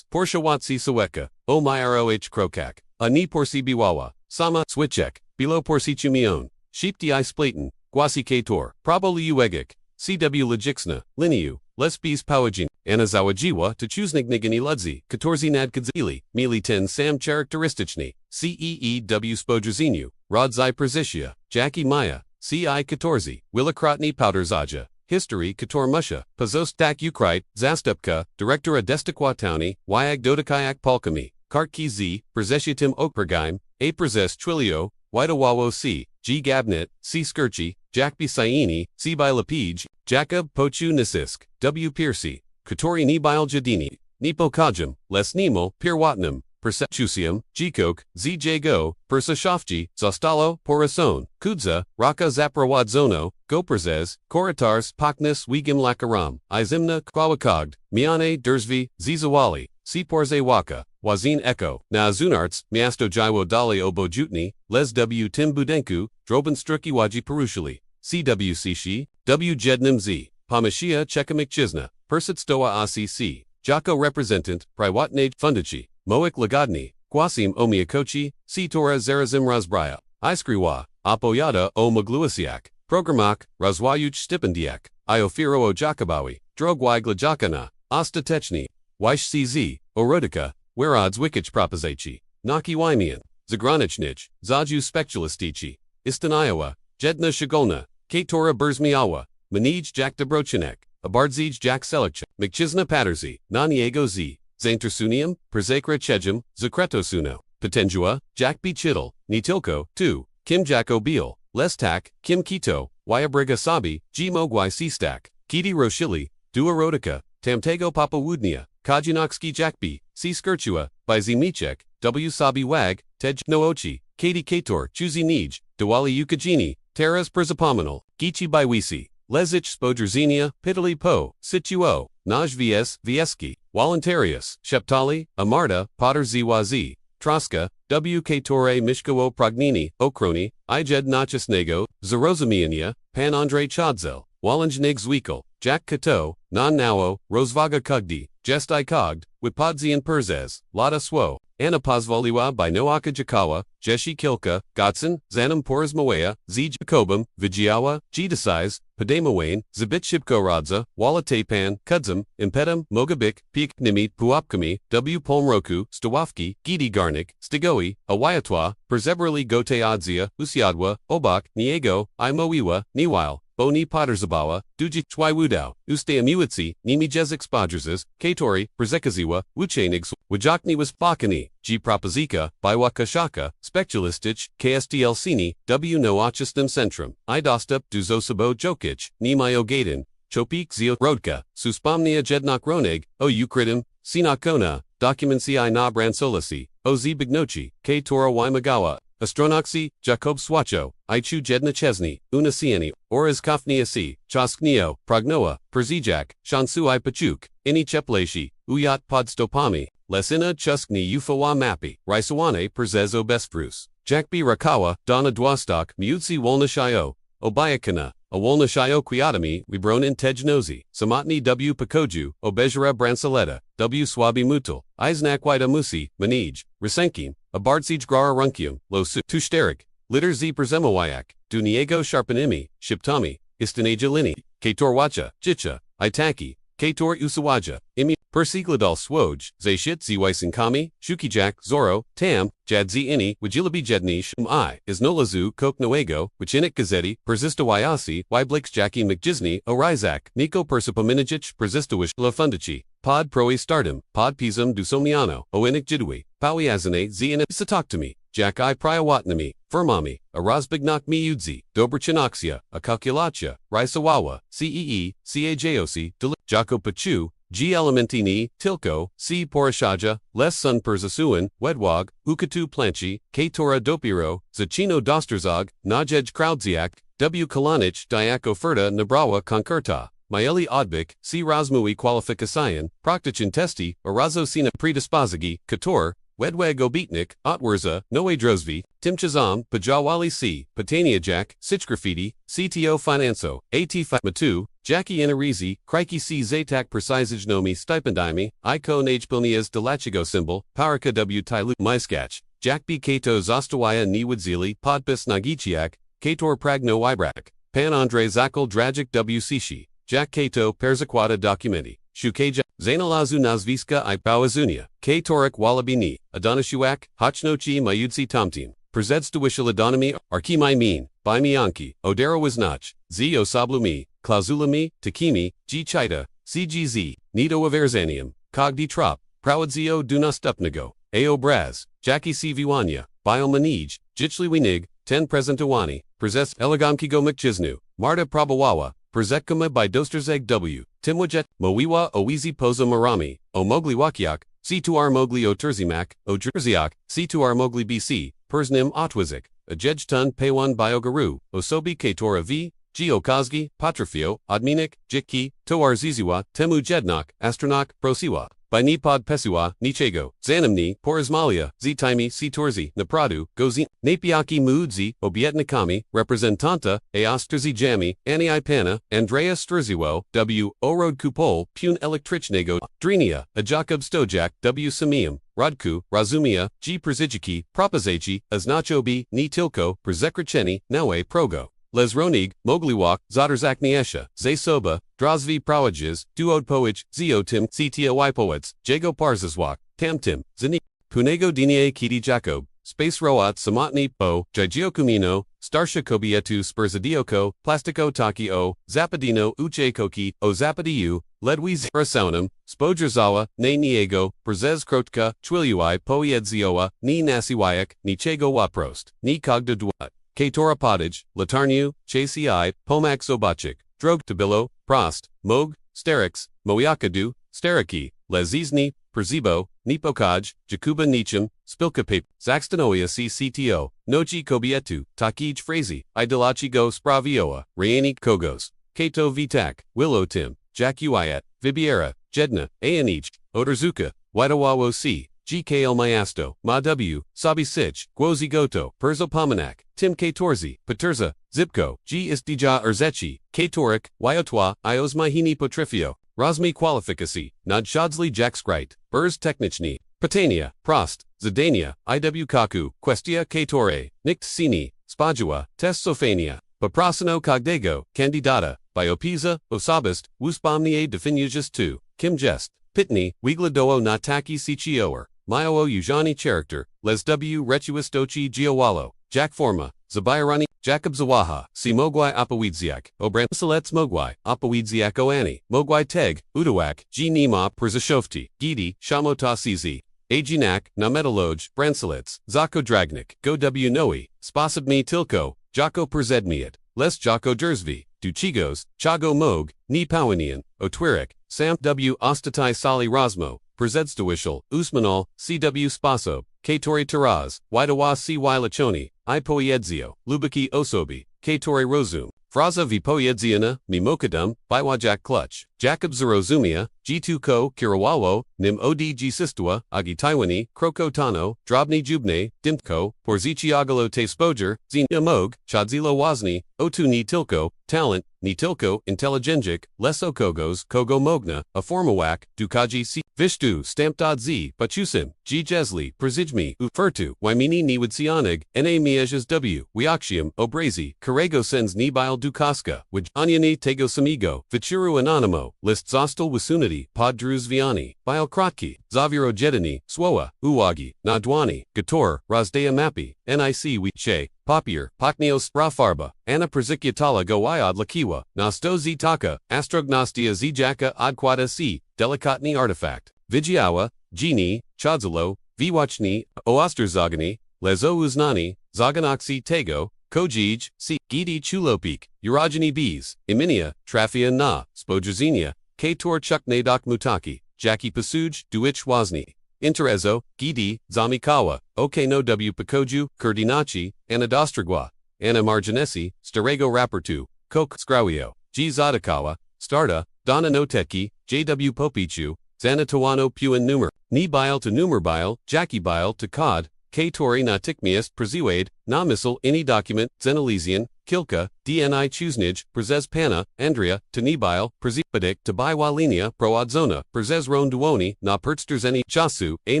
Porsche Watsi Saweka, O Myroh Krokak, Ani Porsi Biwawa, Sama Switchek, Bilo Porsi Chumion, Sheepti I Splaten, Gwasi Kator, Prabo Liuegik, CW Lejixna, Liniu, Lesbis Powajin, Anazawajiwa to Chusnignigani Ludzi, Katorzi Nadkadzili, Mili 10 Sam Characteristichni, CEEW Spodrazinu, Rodzai Perzitia, Jackie Maya, C.I. Katorzi, Willakrotny Powderzaja, History, Kator Musha, Pazostak Ukrait, Zastupka, Directora Destiquatowni, Wyag Dodakayak Palkami, Kartki Z, Prezeshitim Okpergime, A Prezes Twilio, Widawawo C, G Gabnet, C Skirchi, Jakbi Saini, C Bilapij, Jacob Pochu Nisisk, W Piercy, Katori Nibil Jadini, Nipo Kajam, Les Nemo, Pirwatnam, Persechusium, Gkok, ZJ Go, Persa Shafji, Zostalo, Porason, Kudza, Raka Zaprawadzono, Goperzez, Koratars, Paknis, Wigim Lakaram, Izimna, Kwawakogd, Miane, Derzvi, Zizawali, Siporze Waka, Wazin Echo, Nazunarts, Miasto Jaiwo Dali Obojutni, Les W Tim Budenku, Droben Strukiwaji Perushali, CW Shi, W Jednim Z, Pamashia Chekamik Chizna, Persitstoa ACC, Jako Representant, Priwatnage Fundici, Moik Lagadni, Kwasim Omiakochi, Sitora Zarazim Razbraya, Iskriwa, Apoyada O Magluasiak, Programak, Razwayuch Stipendiak, Iofiro O Jakabawi, Drogwai Glajakana, Ostatechni, Weish CZ, Orotica, Werodz Wikich Proposachi, Naki Wymian, Zagranichnich, Zaju Speculastici, Istan Iowa, Jedna Shigolna, Katora Burzmiawa, Manij Jak Dobrochinek, Abardzij Jak Selikch, Mkchizna Paterzi, Naniego Z, Zaintersunium, Przekra Chejum, Zakretosuno, Potengua, Jack B. Chittle, Nitilko, 2, Kim Jako Beal, Lestak, Kim Kito, Wyabriga Sabi, G. Mogwai C-Stack, Kiti Roshili, Dua Rotica, Tamtego Papawudnia, Kajinokski Jakbi, C. Skirchua, by Z. Michek, W. Sabi Wag, Tej Noochi, Katie Kator, Chuzi Nij, Diwali Ukajini, Teras Perzapominal, Gichi Bywisi, Lezich Spodrzenia, Pitali Po, Situo, Naj Vs. Vieski, Voluntarius, Sheptali, Amarta, Potter Zwazi, Troska, W. Katore Mishkowo Prognini, Okroni, Ijed Nachisnego, Zarozamiania, Pan Andre Chodzel, Walanjnig Zwikal, Jack Kato, Non Nawo, Rosvaga Kugdi, Jest Ikogd, Wipodzian Perzez, Lada Swo, Anna Pozvoliwa by Noaka Jakawa, Jeshi Kilka, Gotson, Zanam Porizmawea, Z. Jacobum, Vigiawa, Gedesize, Pademawane, Zabit Shibkoradza, Walatepan, Kudzum, Impedum, Mogabik, Peak, Nimit, Puapkami, W. Polmroku, Stawafki, Gidi Garnik, Stigoi, Awayatwa, Perzebrali Gote Adzia, Usiadwa, Obak, Niego, Imowiwa, Niwile, Boni Potterzabawa, Duji Chwaiwudao, Uste Amuitsi, Nimi Jezik Spodrzes, Katori, Przekaziwa, Wuchenigs, Wajakni was Bakani, G. Propozika, Biwaka Shaka, Speculistich, KSTL Sini, W. Noachistem Centrum, Idostup Duzosabo Jokic, Nimayo Gaiden, Chopik Zio Rodka, Suspomnia Jednok Roneg, O Ukridim, Sinakona, Documenci I na Bransolasi, O Z Bignochi, K. Tora Wymagawa, Astronoxi, Jacob Swacho, Ichu Jedna Chesney, Unasieni, Oraz Kafniasi, Choskneo, Prognoa, Perzijak, Shansu I Pachuk, Ini Cheplashi, Uyat Podstopami, Lesina Chuskni Ufawa Mapi, Raisawane Perzezo Besprus, Jakbi Rakawa, Donna Dwastok, Mutsi Wolnashayo, Obayakana, a Wolnashayo Quiatami, Wibronin Tejnozi, Samatni W. Pakoju, Obejara Bransaleta, W. Swabi Mutul, Iznakwida Musi, Manij, Risenkim, a Bardsij Grara Runkium, Losu, Tushtarik, Litter Z. Perzemowayak, Duniego Sharpanimi, Shiptami, Istanajalini, Katorwacha, Jicha, Itaki, Kator Usawaja, Imi, Persigladal Swoj, Zayshit Zwisinkami, Shukijak, Zoro, Tam, Jadzi Ini, Wajilabi Jednish, I, Isnolazu, Kok Noego, Wichinik Gazeti, Persistawayasi, Wyblix Jackie McJisney, Orizak, Nico Persipominijich, Persistawish, Lafundici, Pod Proe Stardom, Pod Pisum Dusomiano, Oinik Jidui, Pawiazane, Zian Sataktami, Jack I Priawatnami, Firmami, a Razbignak Miudzi, Dobrachinoxia, a Calculatia, Raisawawa, CEE, CAJOC, Jako Pachu, G. Elementini, Tilko, C. Porashaja, Les Sun Perzasuan, Wedwag, Ukatu Planchi, K. Tora Dopiro, Zacino Dosterzog, Najej Kraudziak, W. Kalanich, Diako Ferda Nabrawa Konkurta, Maeli Odbik, C. Razmui Qualificacion, Proktachin Testi, Orazosina Predispozigi, Kator, Wedweg Obitnik, Otwerza, Noe Drozvi, Timchazam, Pajawali C, Patania Jack, Sichgraffiti, CTO Finanso, AT Matu, Jackie Inarizi, Crikey C Zatak Precisage Nomi Stipendimi, Iko Najpilnias Delachigo Symbol, Paraka W Tylu, Myskach, Jack B Kato Zostawaya Niwadzili, Podpis Nagichiak, Kator Pragno Wybrak, Pan Andre Zakal Dragic W Sishi, Jack Kato Perzaquata Documenti, Shukeja, Zainalazu Nazviska I Bawazunia, K Torik Walabini, Adonishuak, Hachnochi Mayudsi Tomtim, Przedstawishala Donami, Arkimai Mean, By Mianki, Odero Wiznach, Z Osablumi, clausulami, takimi, g chita, cgz, nito averzanium, cogdi trop, prawodzio dunastupnego, braz, jaki si viwania, biomanij, jichli winig, ten prezentowani, prezes elegamkigo mkchiznu, Marta Prabawawa, Prezekuma by Dosterzeg W, Timwajet, Mowiwa Owizi Poza Marami, O Mogli Wakiak, C2R Mogli O Terzimak, O Jerziak, C2R Mogli BC, Persnim Otwizik, Ajejtun Paywan Biogaru, Osobi Katora V, Geo Kazgi, Patrafio, Adminik, Jikki, Toar Ziziwa, Temu Jednok, Astronak, Prosiwa. By Nipod Pesua, Nichego, Zanamni, Porizmalia, Zitimi, Sitorzi, Napradu, Gozin, Napiaki Muudzi, Obietnikami, Representanta, Eostrzi Jami, Ani Ipana, Andrea Strziwo, W. Orod Kupol, Pun Elektrichnego, Drinia, Ajakob Stojak, W. Samium, Rodku, Razumia, G. Przijiki, Propozaci, Aznachobi, Ni Tilko, Przekricheni, Nawe Progo. Lesronig, Mogliwak, Zoterzakniesha, Zasoba, Drazvi Prawajiz, Duodpoij, Ziotim, Citia Wipowitz, Jago Parzazwak, Tamtim, Zani, Punego Dinie Kiti Jacob, Space Roat Samotni, Bo, Jigiokumino, Starsha Kobietu Spurzadioko, Plastico Taki O, Zapadino Uche Koki, O Zapadiu, Ledwiz Rasaunum, Spodrzawa, Ne Niego, Przez Krotka, Chwiliui Poiedzioa, Ni Nasiwayak, Ni Chego Waprost, Ni Kogda Dwat. Katora Pottage, Latarniu, Chasi, Pomak Zobachik, Drog Tabilo, Prost, Mog, Sterix, Moiakadu, Steriki, Lezizni, Perzibo, Nipokaj, Jakuba Nichum, Spilkape, Zaxtanoia CCTO, Nochi Kobietu, Takij Frazi, Idolachi Go Spravioa, Rayani Kogos, Kato Vitak, Willow Tim, Jack Uiat, Vibiera, Jedna, Ayanich, Oderzuka, Waidawawo C. GKL Mayasto, Ma W, Sabi Sich, Gwozi Goto, Perzo Pomanak, Tim K. Torzi, Paterza, Zipko, G. Istija Erzechi, K. Torik, Wyotwa, Ios Mahini Potrifio, Razmi Qualificacy, Nadshadzli Jackskright, Burz Technichni, Patania, Prost, Zidania, IW Kaku, Questia K. Tore, Nikt Sini, Spajua, Test Sofania, Paprasano Cogdego, Candidata, Biopiza, Osabist, Wuspomnie Definugis 2, Kim Jest, Pitni, Wigladoo Nataki Sichioer, Myoo Ujani Character, Les W. Retuistochi Giowalo, Jack Forma, Zabayarani, Jacob Zawaha, Si Mogwai Apawidziak, Obran Selets Mogwai, Apawidziak Oani, Mogwai Teg, Udawak, G. Nima Przashofti, Gidi, Shamota Sizi, Ajinak, Nametaloj, Branselets, Zako Dragnik, Go W. Noi, Spasibmi Tilko, Jako Przedmiat, Les Jako Jersvi, Duchigos, Chago Mog, Ni Pawanian, Otwirik, Sam W. Ostatai Sali Rosmo, Przedstowishal, Usmanal, CW Spaso, Katori Taraz, Widawa C. Lachoni, I Poiedzio, Lubaki Osobi, Katori Rozum, Fraza V. Poiedziana, Mimokadum, Biwajak Clutch, Jacob Zarozumia, G2 Ko, Kirawawo, Nim Odg Sistua, Agi Taiwani, Kroko Tano, Drobny Jubne, Dimtko, Porzichi Agalo Te Spoger, Zin Mog, Chadzilo Wazni, Otu Ni Tilko, Talent, Ni Tilko, Intelligengic, Leso Kogos, Kogo Mogna, Aformawak, Dukaji C. Vishtu, Stamp.z, Bachusim, G. Jesli, Przijmi, Ufurtu, Wymini Niwidsianig, Na Miejas W. Wiakshium, Obrazi, Karego Sens Ni Bile Dukaska, Waj Anyani Tego Samigo, Vichuru Anonimo, List Zostal Wisunity, Podruz Viani, Bile Krotki, Zaviro Jedini, Swoa, Uwagi, Nadwani, Gator, Razdea Mapi, Nic Wiche, Papier, Paknios Rafarba, Anna Przikatala Goiad Lakiwa, Nasto Zitaka, Astrognostia Zijaka Adquata C, Delikatni Artifact, Vigiawa, Gini, Chadzalo, Viwachni, Osterzagani, Lezo Uznani, Zaganoxi Tego, Kojij, C. Gidi Chulopik, Urajani Bees, Iminia, Trafia Na, Spojazinia, Kator Chuknadok Mutaki, Jackie Pasuj, Duich Wazni. Interezo, Gidi, Zamikawa, Okeno W. Pakoju, Kurdinachi, Anadostragwa, Anna Marginesi, Starego Rappertu, Kok Skrawio, G. Zadakawa, Starta, Donna Noteki, J.W. Popichu, Zanatawano Puan Numer, Ni Bile to Numer Bile, Jackie Bile to Cod, K. Tori na Tikmias, Preziwade, Na Missile, Any Document, Zenelesian, Kilka, DNI Chuznij, Przez Pana, Andrea, Tanibile, Prezipadik, Tabiwalinia, Proadzona, Przez Ronduoni, Na Pertsterzeni, Chasu, A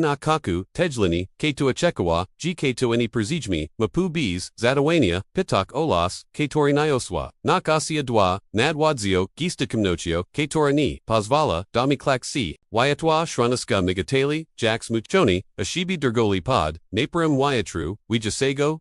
Na Kaku, Tejlini, K2 Achekawa, GK2 Any Przijmi, Mapu Bees, Zadawania, Pitak Olas, Katori Nioswa, Nakasia Dwa, Nadwadzio, Gista Kimnochio, Katorani, Pazvala, Damiklak C, Wyatwa Shranaska Migatali, Jax Muchoni, Ashibi Dergoli Pod, Naparim Wyatru, Wijasego,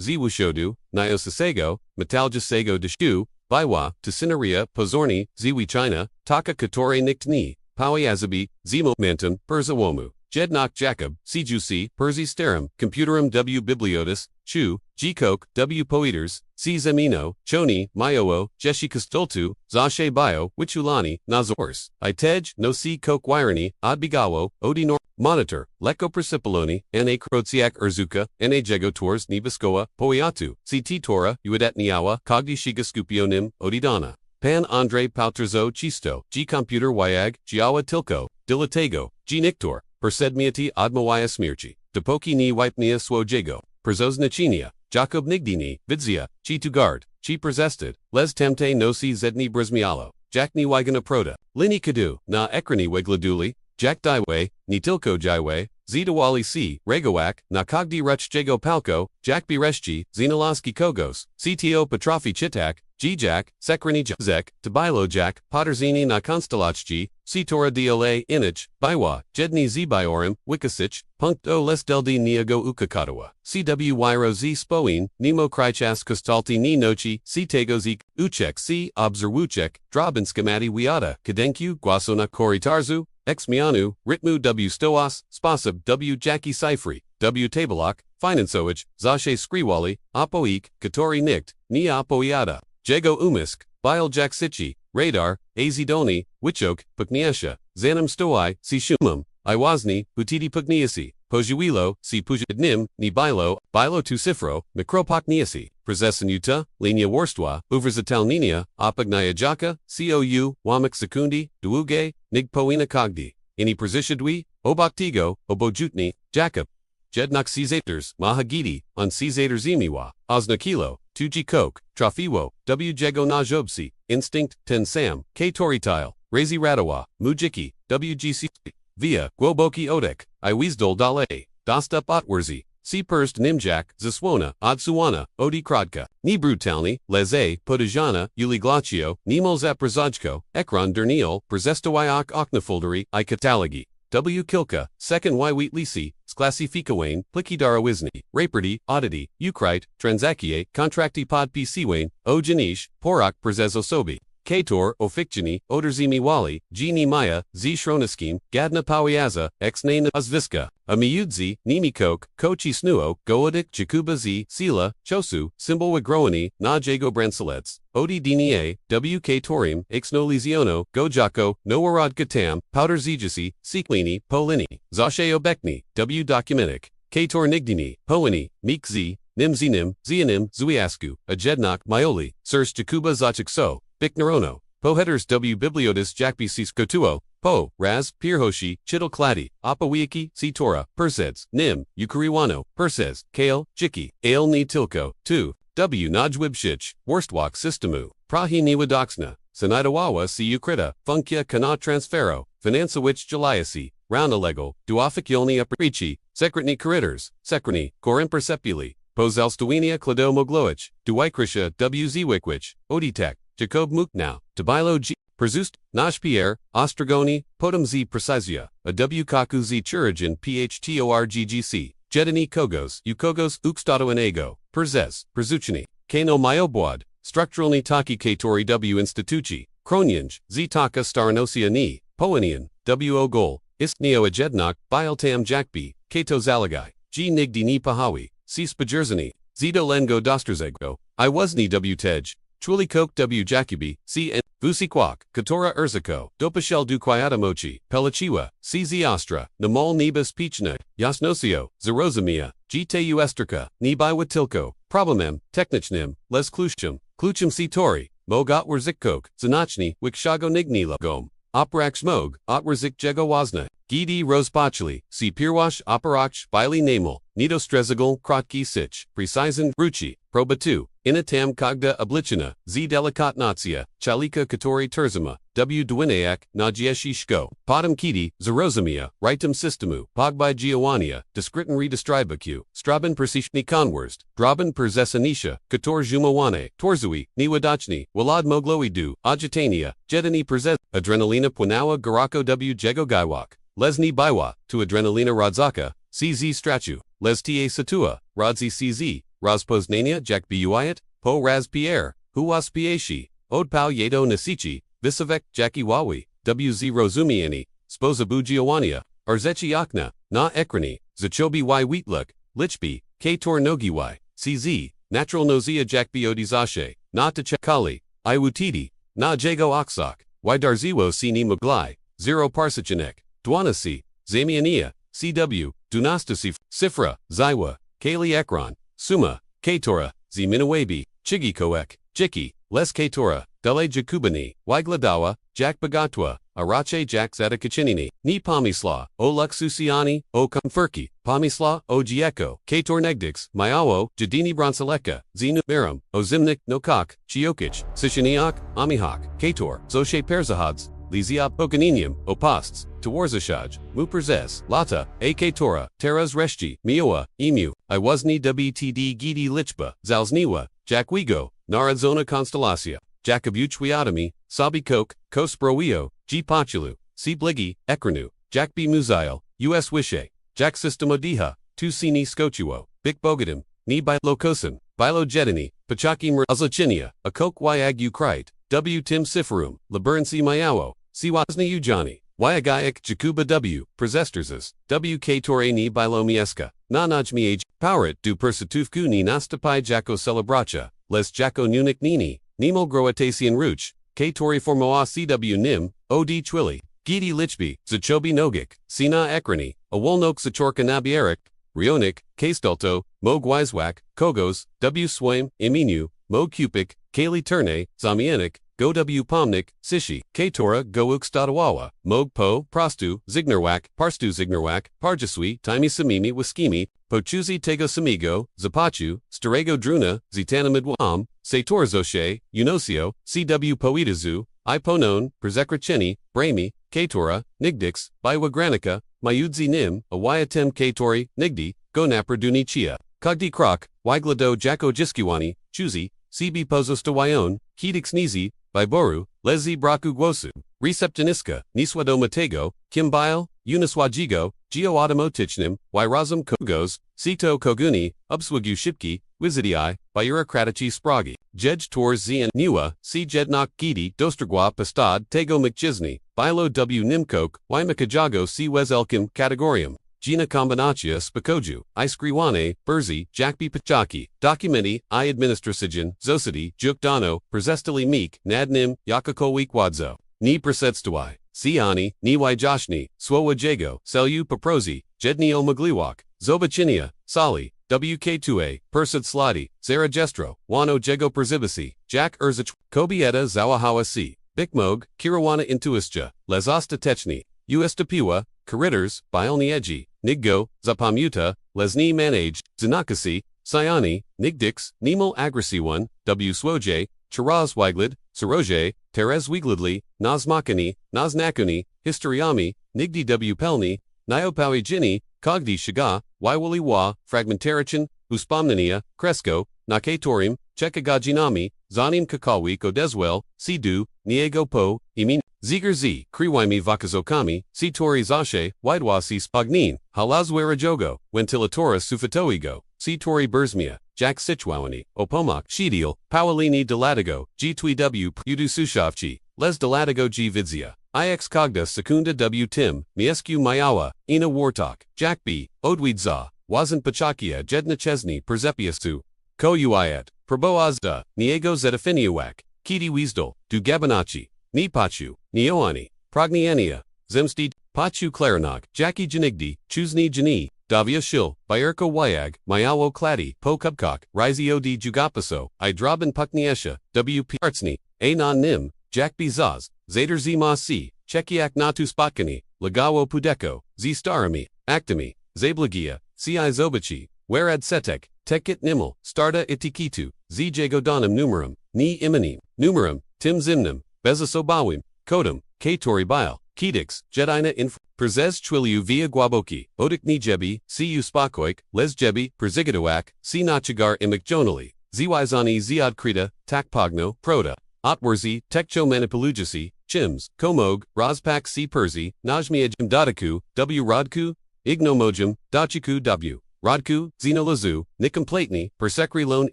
Zewushodu, Niosasego, Metaljasego Deshu, Baiwa, Tusinaria, Pozorni, Ziwi China, Taka Katore Niktni, Pawi Azabi, Zemo Mantum, Perzawomu, Jednok Jacob, Cjusi, Perzi Sterum, Computerum W Bibliotis, Chu, G Coke, W Poeters, C Zemino, Choni, Mayowo, Jeshi Kastoltu, Zashe Bio, Wichulani, Nazors, Itej, No C Coke Wirani, Adbigawo, Odinor, Monitor, Leko Persipoloni, N.A. Krotsiak Urzuka, N.A. Jego Tours, Nibiskoa, Poiatu, C.T. Tora, Uadet Niawa, Kogdi Shiga Skupionim, Odidana. Pan Andre Pauterzo Chisto, G Computer Wyag, Giawa Tilko, Dilatego, G Nictor, Persedmiati Admawaya Smirchi, Depoki ni Wipnia Swojego, Perzoznachinia, Jacob Nigdini, Vidzia, Chi Tugard, Chi Persested, Les Temte Nosi Zedni Brzmialo, Jack ni Wigana Proda, Lini Kadu, Na Ekrani Wigladuli, Jack Daiwe, Ni Tilko Jaiwe, Zidawali C, Regowak, Nakagdi Ruch Jago Palko, Jack Bireshchi, Zinalaski Kogos, CTO Petrofi Chitak, G-Jack, Sekrani Zek, Tabilo Jack, Potterzini na Konstelachji, Citora DLA Inich, Baiwa, Jedni Zbiorim, Wikasich, Punkto Les Deldi Niago Ukakatawa, CW Wyro Z Spoin, Nemo Krychas Kostalti Ni Nochi, Ctego Zik, Uchek C, Obserwuchek, Drobin Skamati Wiata, Kadenkyu, Guasona Koritarzu, X Mianu, Ritmu W Stoas, Spasab W Jackie Cyfri, W Tabelok, Finansoich, Zashe Skriwali, Apoik, Katori Nikt, Ni Apoiata, Jego Umisk, Bile Jack Sichi, Radar, Azidoni, Wichok, Pukniasha, Zanam Stoi, Si Shumum, Iwazni, Putidi Pugniasi, Pojuilo, Si Pujadnim, Ni Bilo, Bilo Tu Sifro, Mikropokniasi, Prezesan Uta, Linia Worstwa, Uverzatalninia, Apagnaya Jaka, COU, Wamak Sekundi, Duuge, Nigpoina Kogdi, Ini Prezishadwi, Obaktigo, Obojutni, Jacob, Jednak Czaters, Mahagidi, on Czaters Imiwa, Oznakilo, Tuji Coke, Trafiwo, W Jego Najobsi, Instinct, Ten Sam, K Toritile, Razi Radawa, Mujiki, WGC, Via, Gwoboki Odek, Iwizdol Dale, Dostup Otwerzi, C Perst Nimjak, Zaswona, Odsuwana, Odi Krodka, Ni Brutalni, Leze, Podajana, Uli Glaccio, Nimo Zaprazajko, Ekron Derniel, Prezestowiak Oknafuldari, I Katalagi. W. Kilka, Second Y Wheatlisi, Sklassifikawane, Plikidara Wisni, Raperty, Oddity, Ukrite, Transakie, Contracti Pod PC Wane, O Janish, Porak Prezezosobi, Kator, Ofikjani, Oderzimi Wali, G Maya, Z Shronaskim, Gadna Pawiaza, X Nana Azviska, Amiyudzi, Nimikok, Kochi Snuo, Goadik, Chikuba Z, Sila, Chosu, Symbol Wigroani, Na Jago Brancelets, Odi Dnie, WK Torim, Ixno Liziono, Gojako, Nowarad Katam, Powder Zijasi, Siklini, Polini, Zashe Obekni, W Documentic, Kator Nigdini, Poini, Meek Z, Nimzinim, Zianim, Zuiasku, Ajednok, Maioli, Sirs Jakuba Zachikso, Biknarono, Poheters W Bibliotis Jakbisis Kotuo, Po, Raz, Pirhoshi, Chittle Cladi, Apawiaki, Sitora, Perseds, Nim, Ukariwano, Persez, Kale, Jiki, Ale Ni Tilko, 2, W Najwibshich, Worstwalk Systemu, Prahi Niwadoxna, Sanidawawa Si Ukrita, Funkia Kana Transfero, Finansawich Jaliasi, Roundalego, Duafikilni Aprici, Sekretni Koriters, Sekrani, Korimpersepuli, Pozelstwinia Klado Mogloich, Duikrisha W Zwikwich, Oditek, Jacob Muknow, Tabilo G. Persust, Nashpierre, Ostrogoni, Podem Z Precisia, a W Kaku Z Churigin PHTORGGC, Jedini Kogos, Ukogos Ukstato Ego, Perzes, Perzuchini, Kano Myoboad, Structuralni Taki Katori W Instituci, Kronyanj, Z Taka Staranosia Ni, Poanian, W Ogol, Istneo Ajednok, Bialtam Jakbi, Kato Zalagai, G Nigdi Ni Pahawi, C Spajerzani, Zido Lengo Dosterzego, I Wasni W Tej, Chuli Coke W Jakubi, C N, Vusikwak, Katora Urzako, Dopashel du Kwayatamochi, Pelachiwa, CZ Ostra, Namal Nibas Pichna, Yasnosio, Zerozamia, Gte Uesterka, Nibai Watilko, Problemem, Technichnim, Les Klushchum, Kluchum Sitori, Mogot Werzikkok, Zanachni, Wikshago Nignila Gom, Oprak Smog, Otwerzik Jego Wazna, Gidi Rozpachli, Si Pirwash Aparach, Bili Namel, Nito Strezigal, Krotki Sich, Precisen, Ruchi, Probatu, Inatam Kogda Oblichina, Z Delikat Natsia, Chalika Katori Terzima, W Dwinayak, Najieshi Shko, Podem Kiti, Zerozamia, Ritum Systemu, Pogbai Giovannia, Discritin Redistribaku, Straben Persishni Konwurst, Droben Perzesanisha, Kator Jumawane, Torzui, Niwadachni, Walad Mogloidu, Agitania, Jedini Perzes, Adrenalina Pwanawa Garako W Jego Gaiwak, Lesni Baiwa, to Adrenalina Radzaka, CZ Stratu, Les Ta Satua, Radzi CZ, Razpoznania Jack Buiat, Po Raz Pierre, Huwas Pieshi, Odpał jedo nasici, Visavek Jakiwawi, WZ rozumieni, Spozabu Giovannia, Arzeci okna, na ekrani, Zachobi y wheatluk, Lichbi, Kator nogi y, CZ, Natural nozia jakbiodi zashe, na tachekali, Iwutidi, na jago oksok, y darziwo sini muglai, zero parsachanek, Dwanasi, Zamiania, CW, Dunastasi, Sifra, Zaiwa, Kali Ekron, Suma, Katora, Ziminawabi, Chigikoek, Jiki, Les Katora, Dele Jakubani, Wigladawa, Jack Bagatwa, Arache Jack Zadakachinini, Ni Pamisla, O Luxusiani, O Kumfurki, Pamisla, O Gieko, Kator Negdix, Mayawo, Jadini Bronsaleka, Zinu Miram, O Zimnik, Nokak, Chiokich, Sishiniak, Amihak, Kator, Zoshe Perzahads, Liziab Boganinium, Oposts, Tawarzashaj, Muperzes, Lata, A Katora, Teras Reshji, Mioa, Emu, Iwazni WTD Gidi Lichba, Zalzniwa, Jakwigo, Narazona Constellacia, Jakabuchwiatomi, Sabi Coke, Kosproio, G Pachilu, C Bligi, Ekranu, Jack B Muzail, US Wishe, Jack Systemodiha, Tusini Skochuo, Bik Bogadim, Ni by Lokosan, Bilo Jedini, Pachaki Uzlachinia, A Coke Yag Ukrite, W Tim Siferum, Laburnsi Mayawo, Siwazni Ujani, Wyagayak Jakuba W, Prezesterses, W K Tore Ni Bilo Mieska, Nanajmi Age, Powerit du Persatufku Ni Nastapai Jako Celebracha, Les Jako Nunik Nini, Nemo Groatasian Ruch, K Tori Formoa CW Nim, OD Twili, Gidi Lichbi, Zachobi Nogik, Sina Ekrani, Awolnok Zachorka Nabierik, Rionik, K Stulto, Mo Gwiswak, Kogos, W Swaim, Iminu, Mo Kupik, Kali Terne, Zamienik, Go W Pomnik, Sishi, K Tora, Go Ukstadawawa, Mog Po, Prastu, Zignerwak, Parstu Zignerwak, Parjasui, Taimi Samimi Wiskimi, Pochuzi Tego Samigo, Zapachu, Starego Druna, Zitanamidwam, Sator Zoshe, Unosio, CW Poetazu, Iponon, Perzekracheni, Brami, Katora, Nigdix, Biwa Granica, Mayudzi Nim, Awayatem Katori, Nigdi, Gonapra Dunichia, Kogdi Krok, Wiglado Jako Jiskiwani, Chuzi, CB Pozostawayon, Hidix Nizi, Biboru, Lezi Braku Gwosu, Receptaniska, Niswado Matego, Kimbile, Uniswajigo, Geo Adamo Tichnim, Wyrazum Kogos, Sito Koguni, Ubswagu Shipki, Wizidii, Byurokratici Spragi, Jej Tor Z and Niwa, C Jednok Gidi, Dostragwa Pastad, Tego McJizni, Bilo W Nimkok, Wymakajago C Wezelkim, Categorium, Gina Combinatia Spakoju, Iskriwane, Burzi, Jakbi Pachaki, Documenti, I Administrasijan, Zosidi, Jukdano, Prezestali Meek, Nadnim, Yakakowik Wadzo, Ni Presetstawai, Siani, Niwai Joshni, Swowa Jago, Selu Paprozi, Jedni O Magliwak, Zobachinia, Sali, WK2A, Persad Sladi, Zara Jestro, Wano Jego Przibisi, Jack Urzich, Kobieta Zawahawa C, Bikmog, Kirawana Intuisja, Lezosta Techni, Uestapiwa, Karitters, Bielnieji, Niggo, Zapamuta, Lesni Managed, Zanakasi, Siani, Nigdix, Nemo Agresiwan, W Swoje, Chiraz Wiglid, Saroje, Terez Wiglidli, Nazmakani, Naznakuni, Historiami, Nigdi W Pelni, Niopawi Jini, Kogdi Shiga, Waiwali Wa, Fragmentarichin, Uspomnania, Cresco, Nakatorim, Chekagajinami, Zanim Kakawi Kodezwel, Sidu, Niego Po, Imin, Ziger Z, Kriwaimi Vakazokami, Sitori Zashe, Widwasi Spagnin, Halazwera Jogo, Wentilatora Sufatoigo, Sitori Burzmia, Jack Sichwawani, Opomak, Shidil, Pawalini Delatigo, G2W Udu Sushavchi, Les Delatigo G Vidzia, IX Cogda Secunda W Tim, Miescu Mayawa, Ina Wartok, Jack B, Odwidza, Wazan Pachakia Jedna Chesney Perzepiastu, Ko Uiat, Proboazda, Niego Zedafiniawak, Kiti Weasdal, Du Gabanachi, Ni Pachu, Nioani, Prognienia, Zemsteed, Pachu Clarinog, Jackie Janigdi, Chuzni Jani, Davia Shil, Bayerko Wyag, Mayawo Kladi, Po Kubkok, Rizio di Jugapaso, Idraban Pukniesha, WP Artsni, A Non Nim, Jack B Zaz, Zader Zima C, Chekiak Natu Spotkani, Lagawo Pudeko, Z Starami, Actami, Zablagia, Ci Zobachi, Werad Setek, Tekit Nimel, Starda Itikitu, Z Jagodonum Numerum, Ni Iminim, Numerum, Tim Zimnum, Bezasobawim, Kodum, Katori Bile, Kedix, Jedina Inf, Prezes Twiliu via Guaboki, Odik Ni Jebi, Cu Spakoik, Les Jebi, Prezigidowak, Si Nachigar Imikjonali, Zwizani Ziad Krita, Takpogno, Proda, Otwerzi, Tekcho Manipulujasi, Chims, Komog, Rozpak C Perzi, Najmiaj Dadaku, W Rodku, Ignomojum, Dachiku W. Rodku, Xenolazu, Nikomplatni, Persekri Lone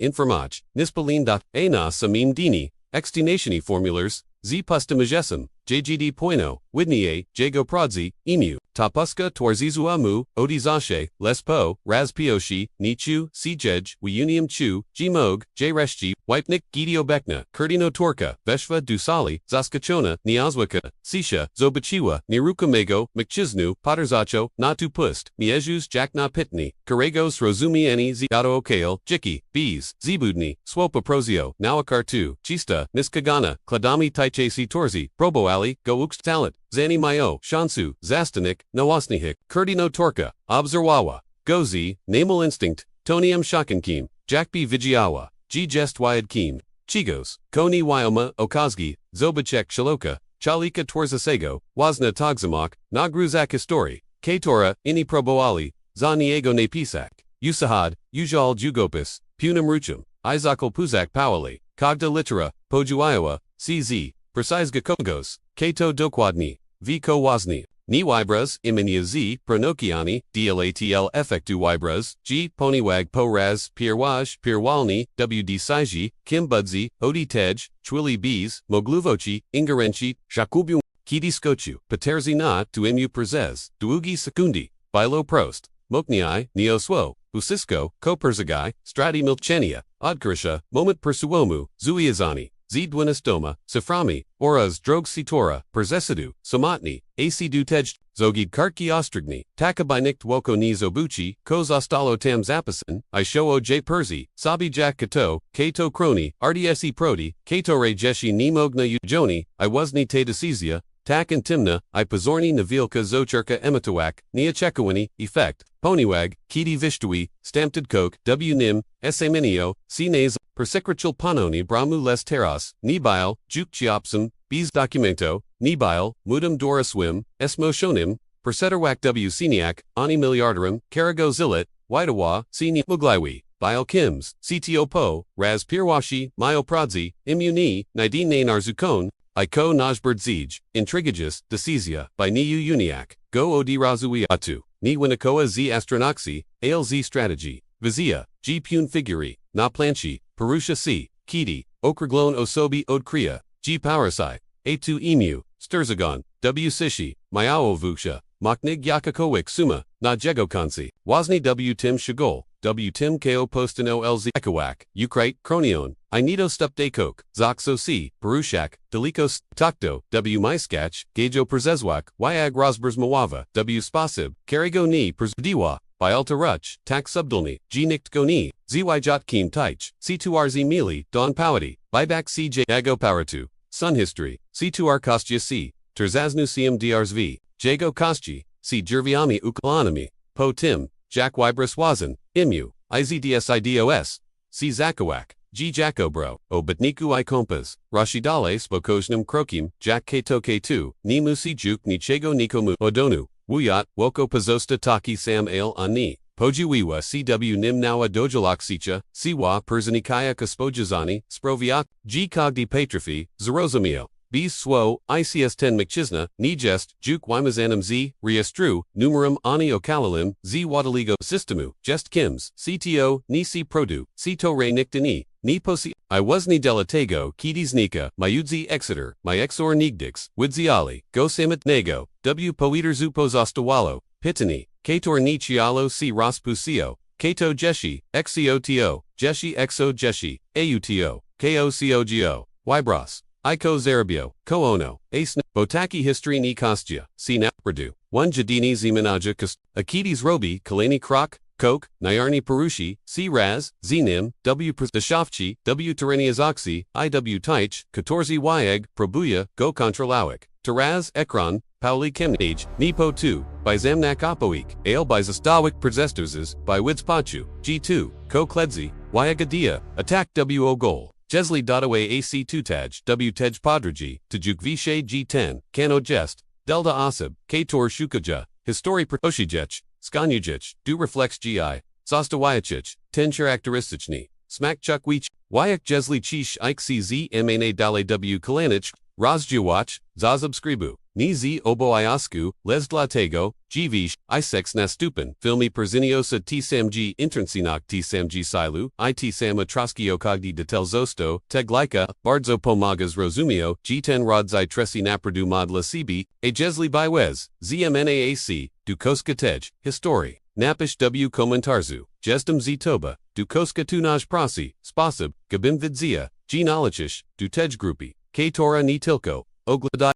Informach, Nispalin. Ana Samim Dini, Extinationi formulars, z pustomagesem, jgd poino, widnie, jego prodzi, emu, tapuska twarzizua odizashe, lespo, razpioshi, nichu, sijej, wiunium chu, gmog, jreshji, wipnik, gidiobekna, kurdino torka, veshva dusali, zaskachona, niazwaka, sisha, zobachiwa, nirukamego, mchisnu, potterzacho, natu pust, miejus jakna pitni, karagos rozumieni ziato okale, jiki, bees, zibudni, swopa prozio, nawakartu, chista, niskagana, kladami taichesi torzi, proboali, goux talit, zani mayo, shansu, zastanik, nawasnihik, kurdino torka, obserwawa, gozi, namal instinct, tonium shakankim, jakbi vigiawa, g jest wyad kim, chigos, koni wyoma, okazgi, zobachek shaloka, chalika twarzasego, wazna togzamak, nagruzak histori, katora, ini proboali, za niego napisak, usahad, ujal jugopis, punam ruchum, izakal puzak pawali, kogda litera, pojuiowa, cz, precizga kogos, kato dokładni, v ko wazni, ni wybras, imienia z, pronokiani, dlatl effectu wybras, g poniwag po raz, pierwalni, wd siji, kim budzi, odi tej, chwili bees, mogluvoci, ingarenci, shakubium, kidi skochu, paterzi na, tu imu prezes, duugi secundi, bilo prost, mokniai, neoswo, usisko, koperzagai, strati milchenia, odkarisha, moment persuomu, zuiazani, Zidwinistoma, Siframi, Oras drog sitora, Perzesidu, Somotni, AC dutej, Zogid kartki ostrigni, Takabynikt woko ni zobuchi, Koz ostalo tam zapasin, Ishoo j perzi, Sabi jak kato, Kato kroni, RDSE prodi, Kato re jeshi ni mogna ujoni, I wasni te decizia, Tak and timna, I pozorni navilka zocherka emitowak, nia chekawini, effect, poniwag, kidi vishtui, stampted coke, nim, esaminio, cines, persecrichal panoni bramu les terras, nibile, juk chiopsum, bis documento, nibile, mudum dora swim, esmoshonim, perseterwak seniac, ani miliardarum, carago zilit, widawa, sini muglaiwi. Bile Kims, CTO Po, Raz Pirwashi, Myo Prodzi, Immuni, Nidine Narzukon, Iko Najbird Zij, Intrigagus, Decizia, by Niu Uniac, Go Odi Razui Atu, Ni Winikoa Z Astronoxy, ALZ Strategy, Vizia, G Pun Figuri, Na Planchi, Perusha C, Kiti, Okraglon Osobi Odkria, G Powersai, A2 Emu, Sturzagon, W Sishi, Myao Vuksha, Maknig Yakakowik Suma, Na Jegokansi, Wazni W Tim Shigol, W Tim Ko Postino LZ Ekawak, Ukraite, Kronion, Inito Stupdakok, Zoxo C, Perushak, Delikos, Takto, W Myskach, Gajo Przezwak, Yag Rosbers Mawava, W Spasib, Karigo Ni Przdiwa, Bialta Ruch, Tak Subdolni, G Nikt Goni, Zyjot Kim Taich, C2RZ Mili, Don Powati, Bybak CJ Ago Powertu, Sun History, C2R Kostya C, Terzaznu CM DRSV, Jago Kostji, C Jerviami Uklanami, Po Tim, Jack Wybris Wazan, Imu, IZDSIDOS, C Zakawak, G Jakobro, O Batniku I Kompas, Rashidale Spokojnum Krokim, Jack Kato K2, Ni Musi Juk Ni Chego Nikomu Odonu, Wuyat, Woko Pazosta Taki Sam Ale Ani, Pojuiwa CW Nim Nawa Dojalak Sicha, Siwa Perzanikaya Kaspojazani, Sproviak, G Cogdi Patraphy, Zerozamio. Bs Swo, ICS 10 McChisna, Nijest, Juk Wymazanum Z, Riestru, Numerum Ani Okalalim, Z Wadaligo Systemu, Jest Kims, CTO, Nisi Produ, Cito Re Niktani, Niposi, I was ni Delatego, Kidis Nika, Mayudzi Exeter, my Exor Nigdix, Widziali, Go Samit Nego, W Poeter Zupos Ostawalo, Pitani, Kator Ni Chialo C Raspusio, Kato Jeshi, XCOTO, Jeshi Exo Jeshi, AUTO, KOCOGO, Wybros. Iko Zarabio, Koono, Ace Botaki History Ni Kostya, C Napradu, 1 Jadini Ziminaja Akides Robi, Kalani Krok, Coke, Nyarni Perushi, C Raz, Znim, W Dashafchi, W Tereniazoxi, IW Taich, Katorzi Yeg, Probuya, Go Contralawik, Taraz, Ekron, Pauli Kemnage, Nipo 2, by Zamnak Apoik, Ale by Zastawik Przestuzes, by Widspachu, G2, Ko Kledzi, Yagadia, Attack WO Goal. Jesli Dotaway AC 2 Taj, W Tej Podraji, Tajuk Vishay G10, Kano Jest, Delta Asib, Kator Shukaja, Histori Oshijech, Skanyujich, Du Reflex GI, Zostawayachich, Ten Charakteristichni, Smak Chuk Wich, Wyak Jesli Chish Ike CZ Mna Dale W Kalanich, Razjiwach, Zazab Skribu, ni z obowiązku, les dlatego, dziwisz, I seks nastupen, filmi przeniosa tsamg interncinok tsamg silu, I tsam atroskiokogdi detelzosto, teglika, bardzo pomaga zrozumio, g10 rodzaj tresi napradu mod la cb, a jesli bywez, zmnaac, dukoska tej, historie. Napish w komentarzu, jestem z toba, dukoska tunaj prosi, sposób, gabim widzia, genealogisch, du tej grupi, k tora ni tilko, oglądaj.